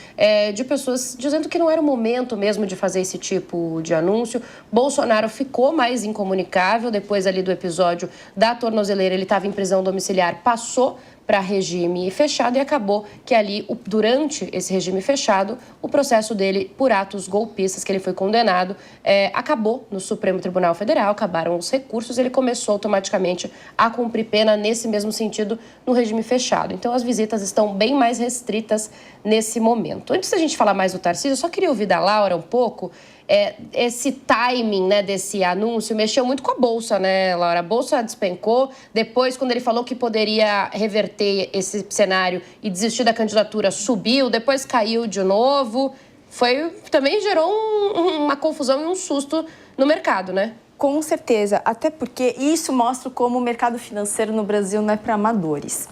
de pessoas dizendo que não era o momento mesmo de fazer esse tipo de anúncio. Bolsonaro ficou mais incomunicável depois ali do episódio da tornozeleira. Ele estava em prisão domiciliar, passou para regime fechado e acabou que ali, durante esse regime fechado, o processo dele por atos golpistas, que ele foi condenado, acabou no Supremo Tribunal Federal, acabaram os recursos, ele começou automaticamente a cumprir pena nesse mesmo sentido no regime fechado. Então, as visitas estão bem mais restritas nesse momento. Antes da gente falar mais do Tarcísio, eu só queria ouvir da Laura um pouco. Esse timing, né, desse anúncio mexeu muito com a Bolsa, né, Laura? A Bolsa despencou. Depois, quando ele falou que poderia reverter esse cenário e desistir da candidatura, subiu. Depois caiu de novo. Também gerou uma confusão e um susto no mercado, né? Com certeza, até porque isso mostra como o mercado financeiro no Brasil não é para amadores.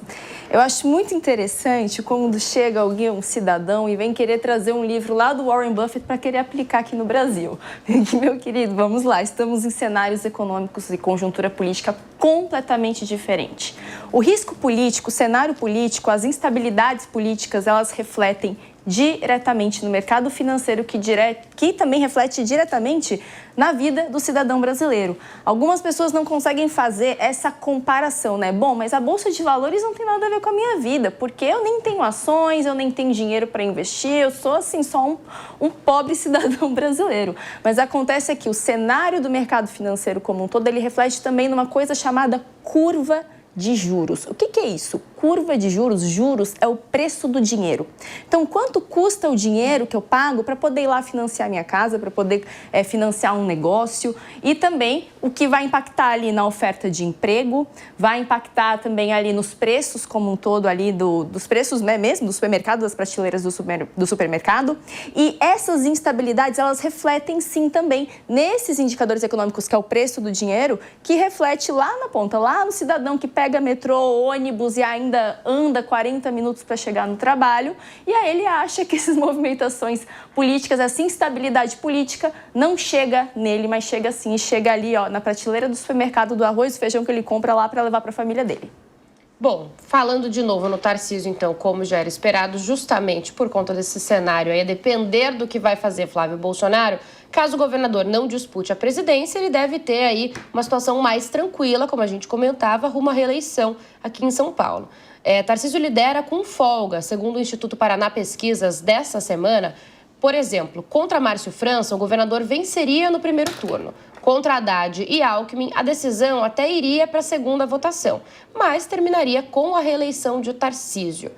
Eu acho muito interessante quando chega alguém, um cidadão, e vem querer trazer um livro lá do Warren Buffett para querer aplicar aqui no Brasil. E, meu querido, vamos lá, estamos em cenários econômicos e conjuntura política completamente diferente. O risco político, o cenário político, as instabilidades políticas, elas refletem diretamente no mercado financeiro, que também reflete diretamente na vida do cidadão brasileiro. Algumas pessoas não conseguem fazer essa comparação, né? Bom, mas a Bolsa de Valores não tem nada a ver com a minha vida, porque eu nem tenho ações, eu nem tenho dinheiro para investir, eu sou, assim, só um pobre cidadão brasileiro. Mas acontece que o cenário do mercado financeiro como um todo, ele reflete também numa coisa chamada curva de juros. O que é isso? Curva de juros, juros é o preço do dinheiro. Então, quanto custa o dinheiro que eu pago para poder ir lá financiar minha casa, para poder financiar um negócio, e também o que vai impactar ali na oferta de emprego, vai impactar também ali nos preços como um todo ali dos preços, né, mesmo do supermercado, das prateleiras do supermercado. E essas instabilidades, elas refletem sim também nesses indicadores econômicos, que é o preço do dinheiro, que reflete lá na ponta, lá no cidadão que pega metrô, ônibus e ainda anda 40 minutos para chegar no trabalho, e aí ele acha que essas movimentações políticas, essa instabilidade política não chega nele, mas chega sim, chega ali, ó, na prateleira do supermercado, do arroz e feijão que ele compra lá para levar para a família dele. Bom, falando de novo no Tarcísio, então, como já era esperado, justamente por conta desse cenário aí, a depender do que vai fazer Flávio Bolsonaro, caso o governador não dispute a presidência, ele deve ter aí uma situação mais tranquila, como a gente comentava, rumo à reeleição aqui em São Paulo. Tarcísio lidera com folga, segundo o Instituto Paraná Pesquisas dessa semana. Por exemplo, contra Márcio França, o governador venceria no primeiro turno. Contra Haddad e Alckmin, a decisão até iria para a segunda votação, mas terminaria com a reeleição de Tarcísio.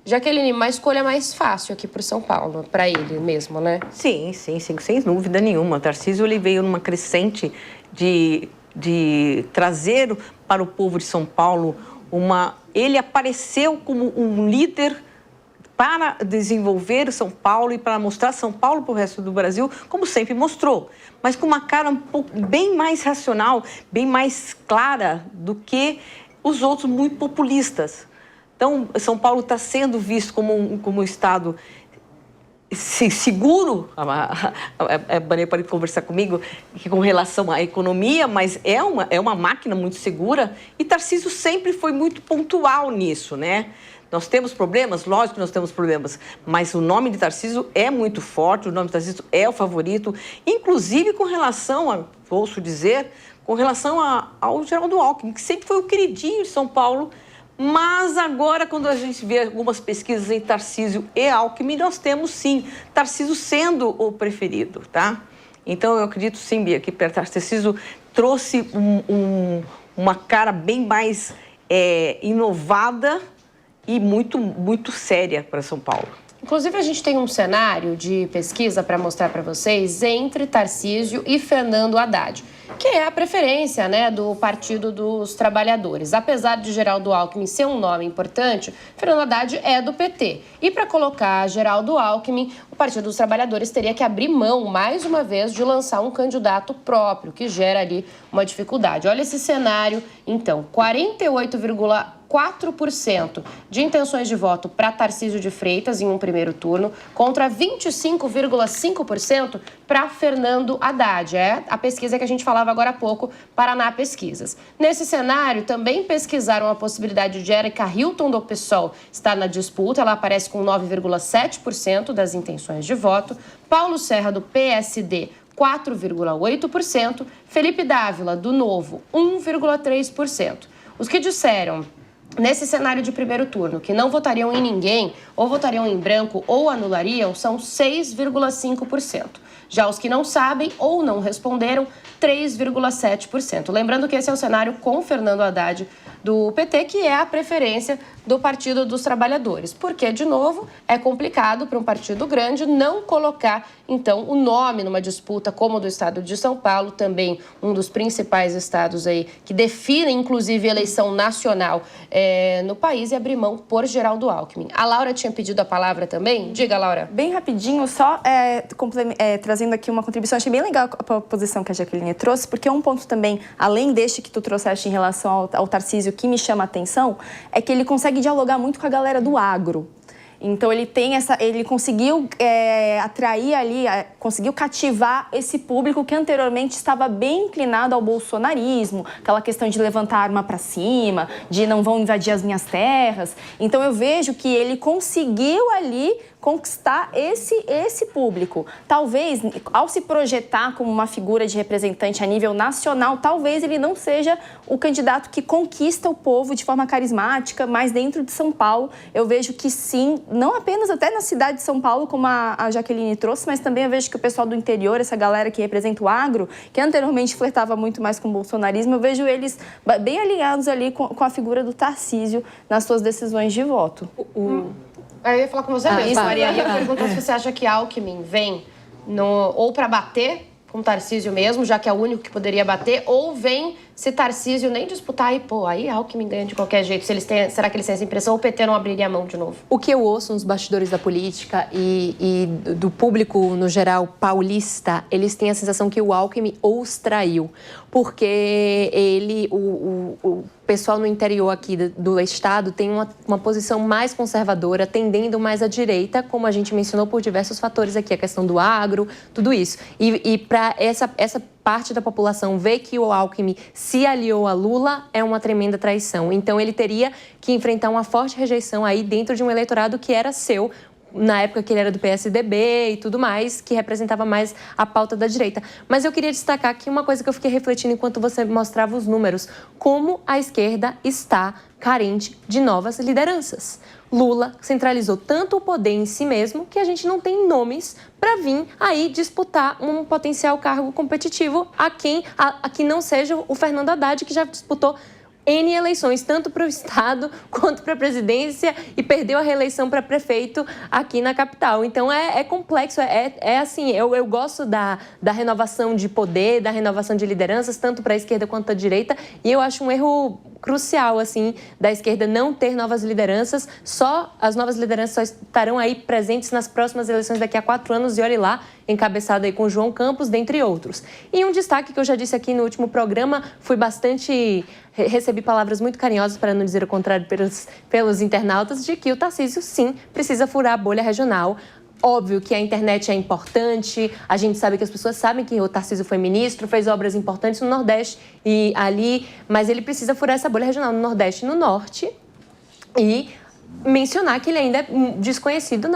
Jaqueline, uma escolha mais fácil aqui para o São Paulo, para ele mesmo, né? Sim, sem dúvida nenhuma. O Tarcísio, ele veio numa crescente de trazer para o povo de São Paulo Ele apareceu como um líder para desenvolver São Paulo e para mostrar São Paulo para o resto do Brasil, como sempre mostrou, mas com uma cara bem mais racional, bem mais clara do que os outros muito populistas. Então, São Paulo está sendo visto como um estado seguro. A Bane pode conversar comigo com relação à economia, mas é uma máquina muito segura, e Tarcísio sempre foi muito pontual nisso, né? Nós temos problemas? Lógico que nós temos problemas, mas o nome de Tarcísio é muito forte, o nome de Tarcísio é o favorito, inclusive com relação ouço dizer, com relação ao Geraldo Alckmin, que sempre foi o queridinho de São Paulo, mas agora, quando a gente vê algumas pesquisas em Tarcísio e Alckmin, nós temos, sim, Tarcísio sendo o preferido, tá? Então, eu acredito, sim, Bia, que Tarcísio trouxe uma cara bem mais inovada e muito, muito séria para São Paulo. Inclusive, a gente tem um cenário de pesquisa para mostrar para vocês entre Tarcísio e Fernando Haddad, que é a preferência, né, do Partido dos Trabalhadores. Apesar de Geraldo Alckmin ser um nome importante, Fernando Haddad é do PT. E para colocar Geraldo Alckmin, o Partido dos Trabalhadores teria que abrir mão, mais uma vez, de lançar um candidato próprio, que gera ali uma dificuldade. Olha esse cenário, então, 48,4% de intenções de voto para Tarcísio de Freitas em um primeiro turno, contra 25,5% para Fernando Haddad. É a pesquisa que a gente falava agora há pouco, Paraná Pesquisas. Nesse cenário, também pesquisaram a possibilidade de Érica Hilton, do PSOL, estar na disputa. Ela aparece com 9,7% das intenções de voto. Paulo Serra, do PSD, 4,8%. Felipe Dávila, do Novo, 1,3%. Os que disseram, nesse cenário de primeiro turno, que não votariam em ninguém, ou votariam em branco ou anulariam, são 6,5%. Já os que não sabem ou não responderam, 3,7%. Lembrando que esse é o cenário com Fernando Haddad do PT, que é a preferência do Partido dos Trabalhadores. Porque, de novo, é complicado para um partido grande não colocar, então, o nome numa disputa como o do estado de São Paulo, também um dos principais estados aí que definem, inclusive, a eleição nacional no país, e abrir mão por Geraldo Alckmin. A Laura tinha pedido a palavra também. Diga, Laura. Bem rapidinho, só trazendo aqui uma contribuição. Achei bem legal a posição que a Jaqueline trouxe, porque um ponto também, além deste que tu trouxeste em relação ao Tarcísio, que me chama a atenção, é que ele consegue dialogar muito com a galera do agro. Então, ele conseguiu atrair ali, conseguiu cativar esse público que anteriormente estava bem inclinado ao bolsonarismo, aquela questão de levantar a arma para cima, de não vão invadir as minhas terras. Então, eu vejo que ele conseguiu ali conquistar esse público. Talvez, ao se projetar como uma figura de representante a nível nacional, talvez ele não seja o candidato que conquista o povo de forma carismática, mas dentro de São Paulo, eu vejo que sim, não apenas até na cidade de São Paulo, como a Jaqueline trouxe, mas também eu vejo que o pessoal do interior, essa galera que representa o agro, que anteriormente flertava muito mais com o bolsonarismo, eu vejo eles bem alinhados ali com a figura do Tarcísio nas suas decisões de voto. Eu ia falar com você mesmo, Maria. Eu ia perguntar se você acha que Alckmin vem ou para bater com Tarcísio mesmo, já que é o único que poderia bater, ou vem se Tarcísio nem disputar e, aí Alckmin ganha de qualquer jeito. Será que eles têm essa impressão ou o PT não abriria a mão de novo? O que eu ouço nos bastidores da política e do público, no geral, paulista, eles têm a sensação que o Alckmin os traiu. Porque o pessoal no interior aqui do estado tem uma posição mais conservadora, tendendo mais à direita, como a gente mencionou por diversos fatores aqui, a questão do agro, tudo isso. E para essa parte da população ver que o Alckmin se aliou a Lula é uma tremenda traição. Então, ele teria que enfrentar uma forte rejeição aí dentro de um eleitorado que era seu, na época que ele era do PSDB e tudo mais, que representava mais a pauta da direita. Mas eu queria destacar aqui uma coisa que eu fiquei refletindo enquanto você mostrava os números, como a esquerda está carente de novas lideranças. Lula centralizou tanto o poder em si mesmo que a gente não tem nomes para vir aí disputar um potencial cargo competitivo a que não seja o Fernando Haddad, que já disputou N eleições, tanto para o Estado quanto para a presidência, e perdeu a reeleição para prefeito aqui na capital. Então, é complexo, assim, eu gosto da renovação de poder, da renovação de lideranças, tanto para a esquerda quanto para a direita, e eu acho um erro crucial, assim, da esquerda não ter novas lideranças. As novas lideranças só estarão aí presentes nas próximas eleições daqui a 4 anos, e olhe lá, encabeçado aí com João Campos, dentre outros. E um destaque que eu já disse aqui no último programa, recebi palavras muito carinhosas, para não dizer o contrário, pelos internautas, de que o Tarcísio, sim, precisa furar a bolha regional. Óbvio que a internet é importante, a gente sabe que as pessoas sabem que o Tarcísio foi ministro, fez obras importantes no Nordeste e ali, mas ele precisa furar essa bolha regional no Nordeste e no Norte e mencionar que ele ainda é desconhecido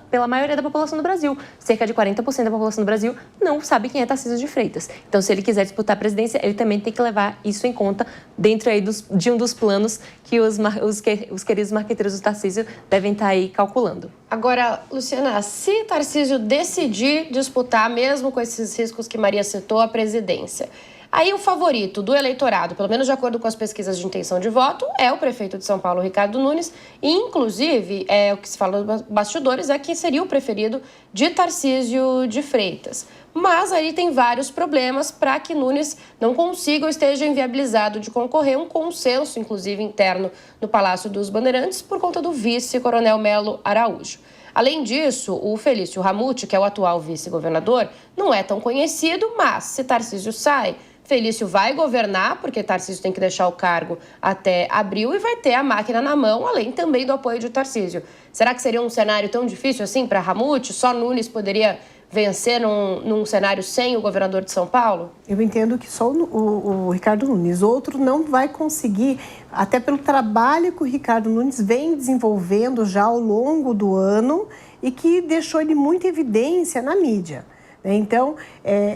pela maioria da população do Brasil. Cerca de 40% da população do Brasil não sabe quem é Tarcísio de Freitas. Então, se ele quiser disputar a presidência, ele também tem que levar isso em conta dentro aí de um dos planos que os queridos marqueteiros do Tarcísio devem estar aí calculando. Agora, Luciana, se Tarcísio decidir disputar, mesmo com esses riscos que Maria citou, a presidência, Aí o favorito do eleitorado, pelo menos de acordo com as pesquisas de intenção de voto, é o prefeito de São Paulo, Ricardo Nunes, e inclusive o que se fala nos bastidores é que seria o preferido de Tarcísio de Freitas. Mas aí tem vários problemas para que Nunes não consiga ou esteja inviabilizado de concorrer, um consenso, inclusive, interno no Palácio dos Bandeirantes, por conta do vice, Coronel Melo Araújo. Além disso, o Felício Ramute, que é o atual vice-governador, não é tão conhecido, mas se Tarcísio sai, Felício vai governar, porque Tarcísio tem que deixar o cargo até abril e vai ter a máquina na mão, além também do apoio de Tarcísio. Será que seria um cenário tão difícil assim para Ramute? Só Nunes poderia vencer num cenário sem o governador de São Paulo? Eu entendo que só o Ricardo Nunes. Outro não vai conseguir, até pelo trabalho que o Ricardo Nunes vem desenvolvendo já ao longo do ano e que deixou ele muito em evidência na mídia. Então,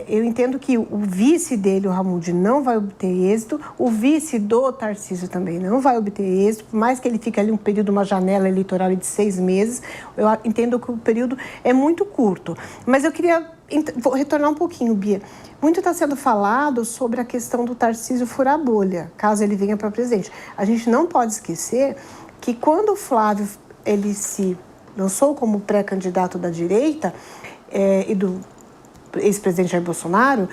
eu entendo que o vice dele, o Ramute, não vai obter êxito, o vice do Tarcísio também não vai obter êxito, por mais que ele fique ali um período, uma janela eleitoral de 6 meses, eu entendo que o período é muito curto. Mas eu queria vou retornar um pouquinho, Bia. Muito está sendo falado sobre a questão do Tarcísio furar a bolha, caso ele venha para presidente. A gente não pode esquecer que quando o Flávio ele se lançou como pré-candidato da direita e do ex-presidente Jair Bolsonaro,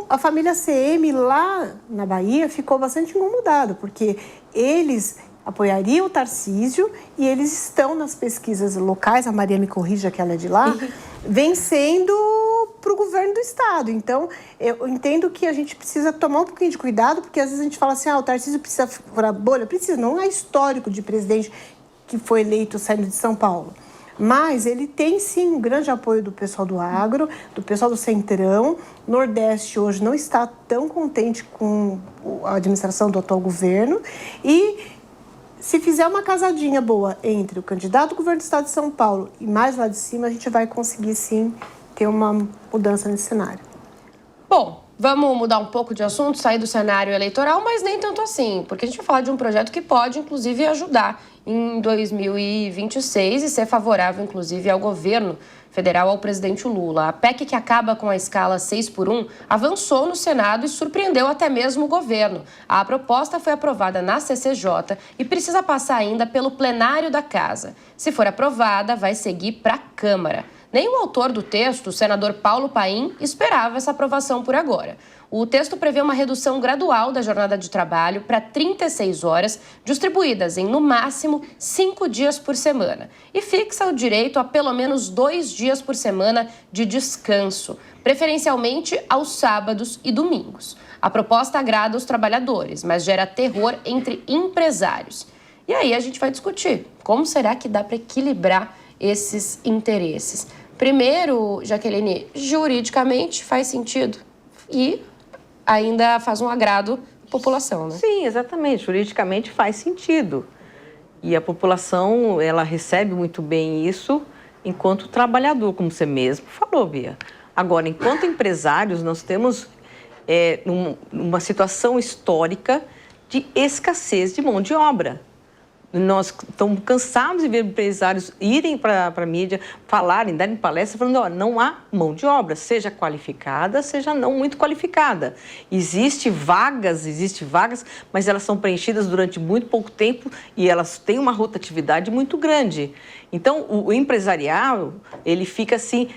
a família CM lá na Bahia ficou bastante incomodada, porque eles apoiariam o Tarcísio e eles estão nas pesquisas locais, a Maria me corrija que ela é de lá, vencendo para o governo do estado. Então, eu entendo que a gente precisa tomar um pouquinho de cuidado, porque às vezes a gente fala assim, o Tarcísio precisa furar a bolha. Precisa, não é histórico de presidente que foi eleito saindo de São Paulo. Mas ele tem, sim, um grande apoio do pessoal do agro, do pessoal do Centrão. O Nordeste hoje não está tão contente com a administração do atual governo. E se fizer uma casadinha boa entre o candidato do governo do estado de São Paulo e mais lá de cima, a gente vai conseguir, sim, ter uma mudança nesse cenário. Bom, vamos mudar um pouco de assunto, sair do cenário eleitoral, mas nem tanto assim, porque a gente vai falar de um projeto que pode, inclusive, ajudar em 2026 e ser favorável, inclusive, ao governo federal, ao presidente Lula. A PEC que acaba com a escala 6x1 avançou no Senado e surpreendeu até mesmo o governo. A proposta foi aprovada na CCJ e precisa passar ainda pelo plenário da Casa. Se for aprovada, vai seguir para a Câmara. Nem o autor do texto, o senador Paulo Paim, esperava essa aprovação por agora. O texto prevê uma redução gradual da jornada de trabalho para 36 horas, distribuídas em, no máximo, 5 dias por semana. E fixa o direito a pelo menos 2 dias por semana de descanso, preferencialmente aos sábados e domingos. A proposta agrada os trabalhadores, mas gera terror entre empresários. E aí a gente vai discutir como será que dá para equilibrar esses interesses. Primeiro, Jaqueline, juridicamente faz sentido e ainda faz um agrado à população, né? Sim, exatamente. Juridicamente faz sentido. E a população, ela recebe muito bem isso enquanto trabalhador, como você mesmo falou, Bia. Agora, enquanto empresários, nós temos uma situação histórica de escassez de mão de obra. Nós estamos cansados de ver empresários irem para a mídia, falarem, darem palestras, falando, não há mão de obra, seja qualificada, seja não muito qualificada. Existem vagas, mas elas são preenchidas durante muito pouco tempo e elas têm uma rotatividade muito grande. Então, o empresarial, ele fica assim,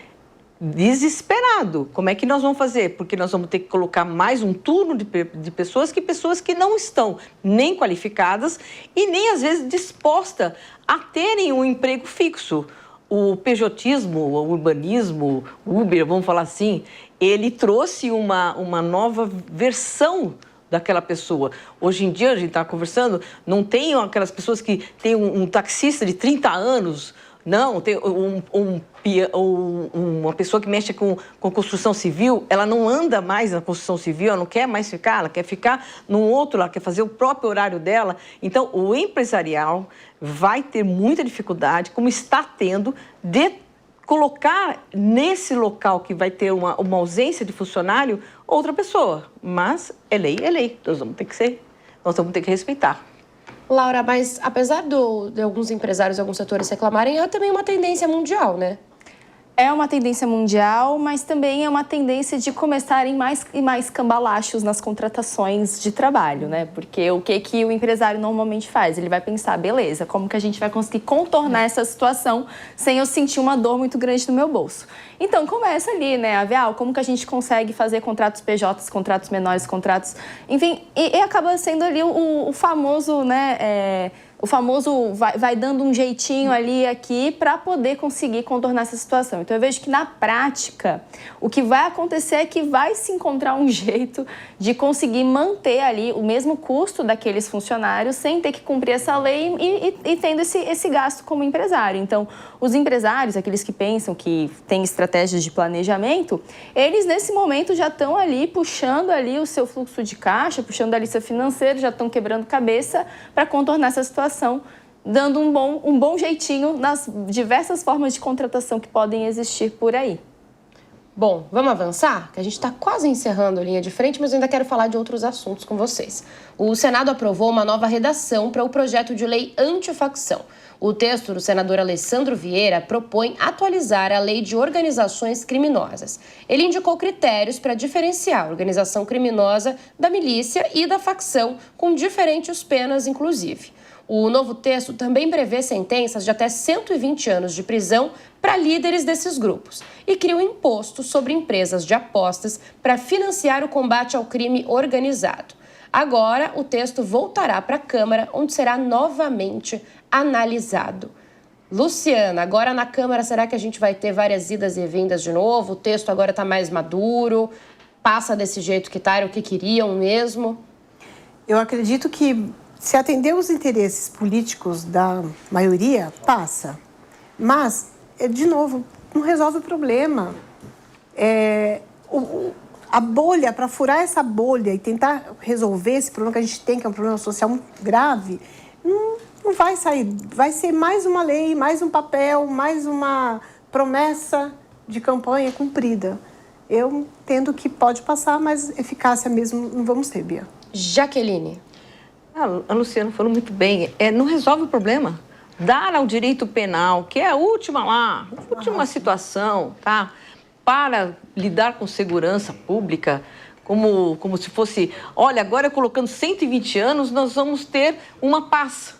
desesperado. Como é que nós vamos fazer? Porque nós vamos ter que colocar mais um turno de pessoas que não estão nem qualificadas e nem, às vezes, dispostas a terem um emprego fixo. O pejotismo, o urbanismo, o Uber, vamos falar assim, ele trouxe uma nova versão daquela pessoa. Hoje em dia, a gente está conversando, não tem aquelas pessoas que têm um taxista de 30 anos. Não, tem uma pessoa que mexe com construção civil, ela não anda mais na construção civil, ela não quer mais ficar, ela quer ficar num outro, ela quer fazer o próprio horário dela. Então, o empresarial vai ter muita dificuldade, como está tendo, de colocar nesse local que vai ter uma ausência de funcionário outra pessoa. Mas é lei, nós vamos ter que respeitar. Laura, mas apesar de alguns empresários e alguns setores reclamarem, há também uma tendência mundial, né? É uma tendência mundial, mas também é uma tendência de começarem mais e mais cambalachos nas contratações de trabalho, né? Porque o que o empresário normalmente faz? Ele vai pensar, beleza, como que a gente vai conseguir contornar essa situação sem eu sentir uma dor muito grande no meu bolso? Então, começa ali, né, a ver como que a gente consegue fazer contratos PJs, contratos menores, contratos... Enfim, e acaba sendo ali o famoso, né... O famoso vai dando um jeitinho ali aqui para poder conseguir contornar essa situação. Então, eu vejo que na prática, o que vai acontecer é que vai se encontrar um jeito de conseguir manter ali o mesmo custo daqueles funcionários sem ter que cumprir essa lei e tendo esse gasto como empresário. Então, os empresários, aqueles que pensam que têm estratégias de planejamento, eles nesse momento já estão ali puxando ali o seu fluxo de caixa, puxando ali seu financeiro, já estão quebrando cabeça para contornar essa situação, dando um bom jeitinho nas diversas formas de contratação que podem existir por aí. Bom, vamos avançar? Que a gente está quase encerrando a linha de frente, mas eu ainda quero falar de outros assuntos com vocês. O Senado aprovou uma nova redação para o projeto de lei antifacção. O texto do senador Alessandro Vieira propõe atualizar a lei de organizações criminosas. Ele indicou critérios para diferenciar a organização criminosa da milícia e da facção, com diferentes penas, inclusive. O novo texto também prevê sentenças de até 120 anos de prisão para líderes desses grupos e cria um imposto sobre empresas de apostas para financiar o combate ao crime organizado. Agora, o texto voltará para a Câmara, onde será novamente analisado. Luciana, agora na Câmara, será que a gente vai ter várias idas e vindas de novo? O texto agora está mais maduro? Passa desse jeito que está, era o que queriam mesmo? Eu acredito que, se atender os interesses políticos da maioria, passa. Mas, de novo, não resolve o problema. A bolha, para furar essa bolha e tentar resolver esse problema que a gente tem, que é um problema social muito grave, não vai sair. Vai ser mais uma lei, mais um papel, mais uma promessa de campanha cumprida. Eu entendo que pode passar, mas eficácia mesmo não vamos ter, Bia. Jaqueline. A Luciana falou muito bem. Não resolve o problema. Dar ao direito penal, que é a última situação, tá? Para lidar com segurança pública, como se fosse... Olha, agora colocando 120 anos, nós vamos ter uma paz.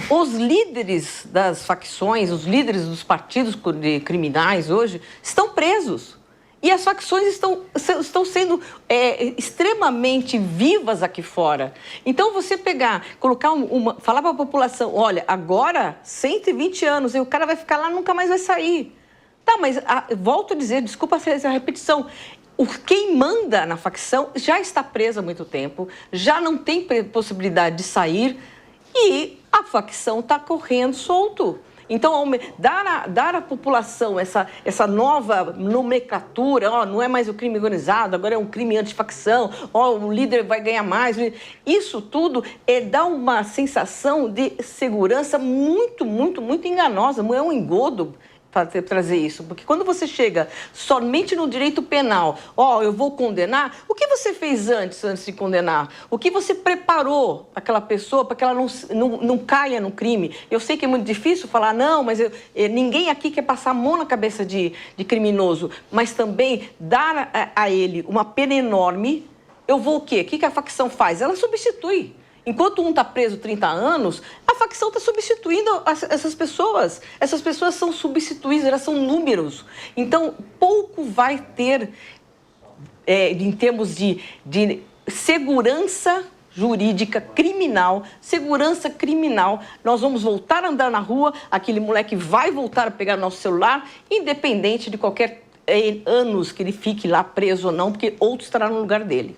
Os líderes das facções, os líderes dos partidos criminais hoje, estão presos. E as facções estão sendo extremamente vivas aqui fora. Então, você falar para a população, olha, agora 120 anos, e o cara vai ficar lá, nunca mais vai sair. Tá, mas volto a dizer, desculpa essa repetição, quem manda na facção já está preso há muito tempo, já não tem possibilidade de sair e a facção está correndo solto. Então, dar à população essa nova nomenclatura, não é mais o crime organizado, agora é um crime antifacção, o líder vai ganhar mais. Isso tudo dá uma sensação de segurança muito, muito, muito enganosa, é um engodo para trazer isso, porque quando você chega somente no direito penal, eu vou condenar, o que você fez antes de condenar? O que você preparou aquela pessoa para que ela não caia no crime? Eu sei que é muito difícil falar, não, mas ninguém aqui quer passar a mão na cabeça de criminoso, mas também dar a ele uma pena enorme. Eu vou o quê? O que a facção faz? Ela substitui. Enquanto um está preso 30 anos, a facção está substituindo essas pessoas. Essas pessoas são substituídas, elas são números. Então, pouco vai ter em termos de segurança jurídica criminal, segurança criminal. Nós vamos voltar a andar na rua, aquele moleque vai voltar a pegar nosso celular, independente de qualquer anos que ele fique lá preso ou não, porque outro estará no lugar dele.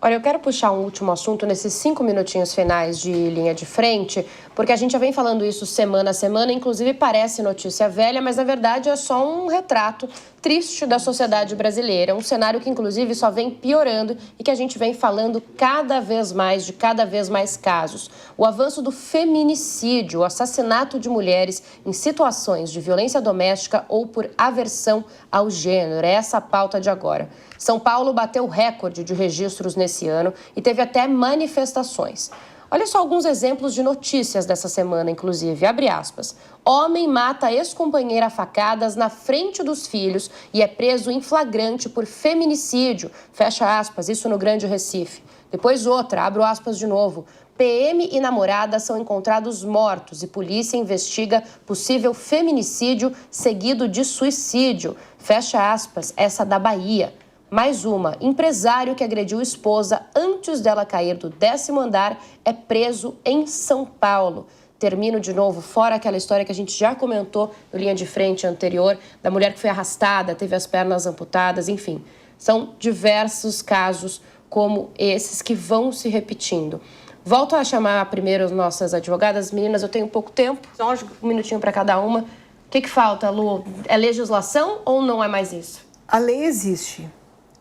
Olha, eu quero puxar um último assunto nesses 5 minutinhos finais de linha de frente, porque a gente já vem falando isso semana a semana, inclusive parece notícia velha, mas na verdade é só um retrato triste da sociedade brasileira, um cenário que inclusive só vem piorando e que a gente vem falando cada vez mais, de cada vez mais casos. O avanço do feminicídio, o assassinato de mulheres em situações de violência doméstica ou por aversão ao gênero, é essa a pauta de agora. São Paulo bateu recorde de registros nesse ano e teve até manifestações. Olha só alguns exemplos de notícias dessa semana, inclusive. Abre aspas. Homem mata ex-companheira a facadas na frente dos filhos e é preso em flagrante por feminicídio. Fecha aspas, isso no Grande Recife. Depois outra, abro aspas de novo. PM e namorada são encontrados mortos e polícia investiga possível feminicídio seguido de suicídio. Fecha aspas, essa da Bahia. Mais uma, empresário que agrediu esposa antes dela cair do 10º andar é preso em São Paulo. Termino de novo, fora aquela história que a gente já comentou no Linha de Frente anterior, da mulher que foi arrastada, teve as pernas amputadas, enfim. São diversos casos como esses que vão se repetindo. Volto a chamar primeiro as nossas advogadas. Meninas, eu tenho pouco tempo, só um minutinho para cada uma. O que falta, Lu? É legislação ou não é mais isso? A lei existe.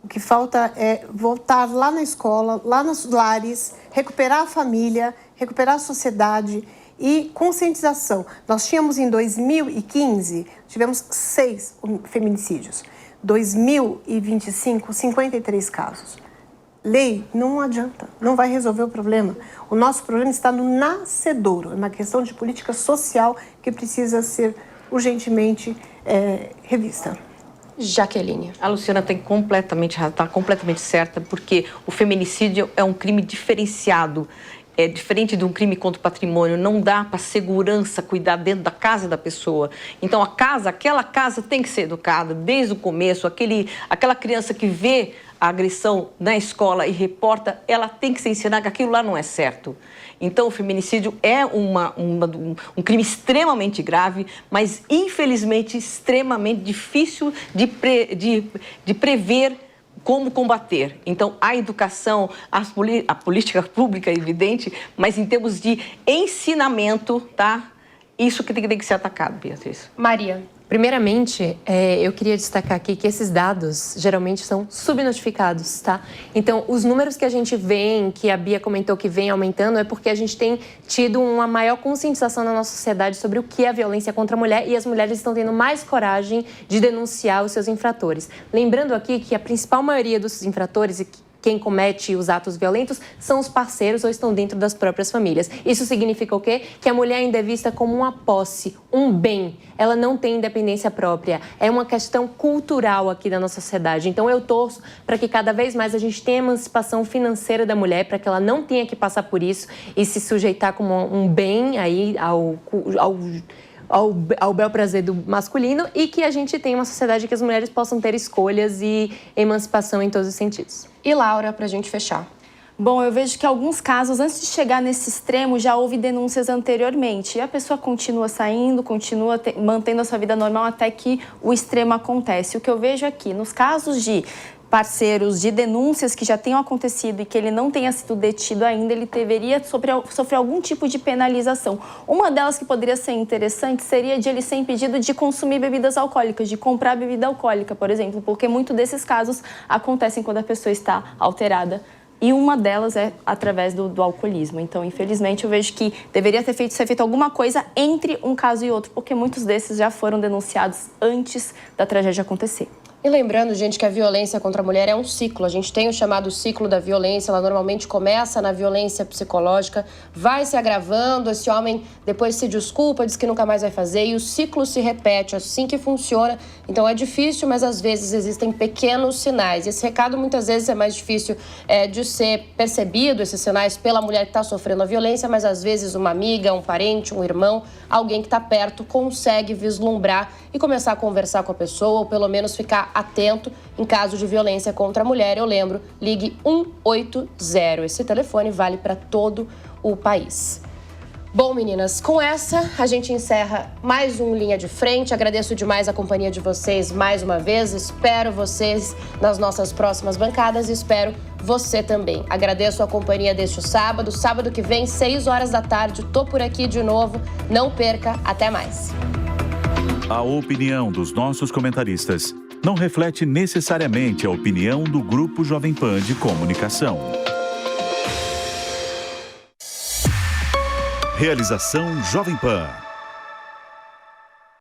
O que falta é voltar lá na escola, lá nos lares, recuperar a família, recuperar a sociedade e conscientização. Nós tínhamos em 2015, tivemos 6 feminicídios. 2025, 53 casos. Lei não adianta, não vai resolver o problema. O nosso problema está no nascedouro, é uma questão de política social que precisa ser urgentemente revista. Jaqueline. A Luciana está completamente certa, porque o feminicídio é um crime diferenciado. É diferente de um crime contra o patrimônio, não dá para segurança cuidar dentro da casa da pessoa. Então, aquela casa tem que ser educada desde o começo. Aquela criança que vê a agressão na escola e reporta, ela tem que se ensinar que aquilo lá não é certo. Então, o feminicídio é um crime extremamente grave, mas, infelizmente, extremamente difícil de prever como combater. Então, a educação, a política pública é evidente, mas em termos de ensinamento, tá? Isso que tem que ser atacado, Beatriz. Maria. Primeiramente, eu queria destacar aqui que esses dados geralmente são subnotificados, tá? Então, os números que a gente vê, que a Bia comentou que vem aumentando, é porque a gente tem tido uma maior conscientização na nossa sociedade sobre o que é a violência contra a mulher e as mulheres estão tendo mais coragem de denunciar os seus infratores. Lembrando aqui que a principal maioria dos infratores e quem comete os atos violentos são os parceiros ou estão dentro das próprias famílias. Isso significa o quê? Que a mulher ainda é vista como uma posse, um bem. Ela não tem independência própria. É uma questão cultural aqui da nossa sociedade. Então, eu torço para que cada vez mais a gente tenha emancipação financeira da mulher, para que ela não tenha que passar por isso e se sujeitar como um bem aí ao bel prazer do masculino, e que a gente tenha uma sociedade que as mulheres possam ter escolhas e emancipação em todos os sentidos. E Laura, para a gente fechar. Bom, eu vejo que alguns casos, antes de chegar nesse extremo, já houve denúncias anteriormente. E a pessoa continua saindo, continua mantendo a sua vida normal até que o extremo acontece. O que eu vejo aqui, nos casos de parceiros, de denúncias que já tenham acontecido e que ele não tenha sido detido ainda, ele deveria sofrer algum tipo de penalização. Uma delas que poderia ser interessante seria de ele ser impedido de consumir bebidas alcoólicas, de comprar bebida alcoólica, por exemplo, porque muitos desses casos acontecem quando a pessoa está alterada. E uma delas é através do alcoolismo. Então, infelizmente, eu vejo que deveria ser feito alguma coisa entre um caso e outro, porque muitos desses já foram denunciados antes da tragédia acontecer. E lembrando, gente, que a violência contra a mulher é um ciclo. A gente tem o chamado ciclo da violência. Ela normalmente começa na violência psicológica, vai se agravando, esse homem depois se desculpa, diz que nunca mais vai fazer e o ciclo se repete, assim que funciona. Então é difícil, mas às vezes existem pequenos sinais. Esse recado muitas vezes é mais difícil de ser percebido, esses sinais, pela mulher que está sofrendo a violência, mas às vezes uma amiga, um parente, um irmão, alguém que está perto consegue vislumbrar e começar a conversar com a pessoa, ou pelo menos ficar atento em caso de violência contra a mulher. Eu lembro, ligue 180. Esse telefone vale para todo o país. Bom, meninas, com essa a gente encerra mais um Linha de Frente. Agradeço demais a companhia de vocês mais uma vez. Espero vocês nas nossas próximas bancadas e espero você também. Agradeço a companhia deste sábado. Sábado que vem, 6 horas da tarde, tô por aqui de novo. Não perca, até mais. A opinião dos nossos comentaristas não reflete necessariamente a opinião do Grupo Jovem Pan de Comunicação. Realização Jovem Pan.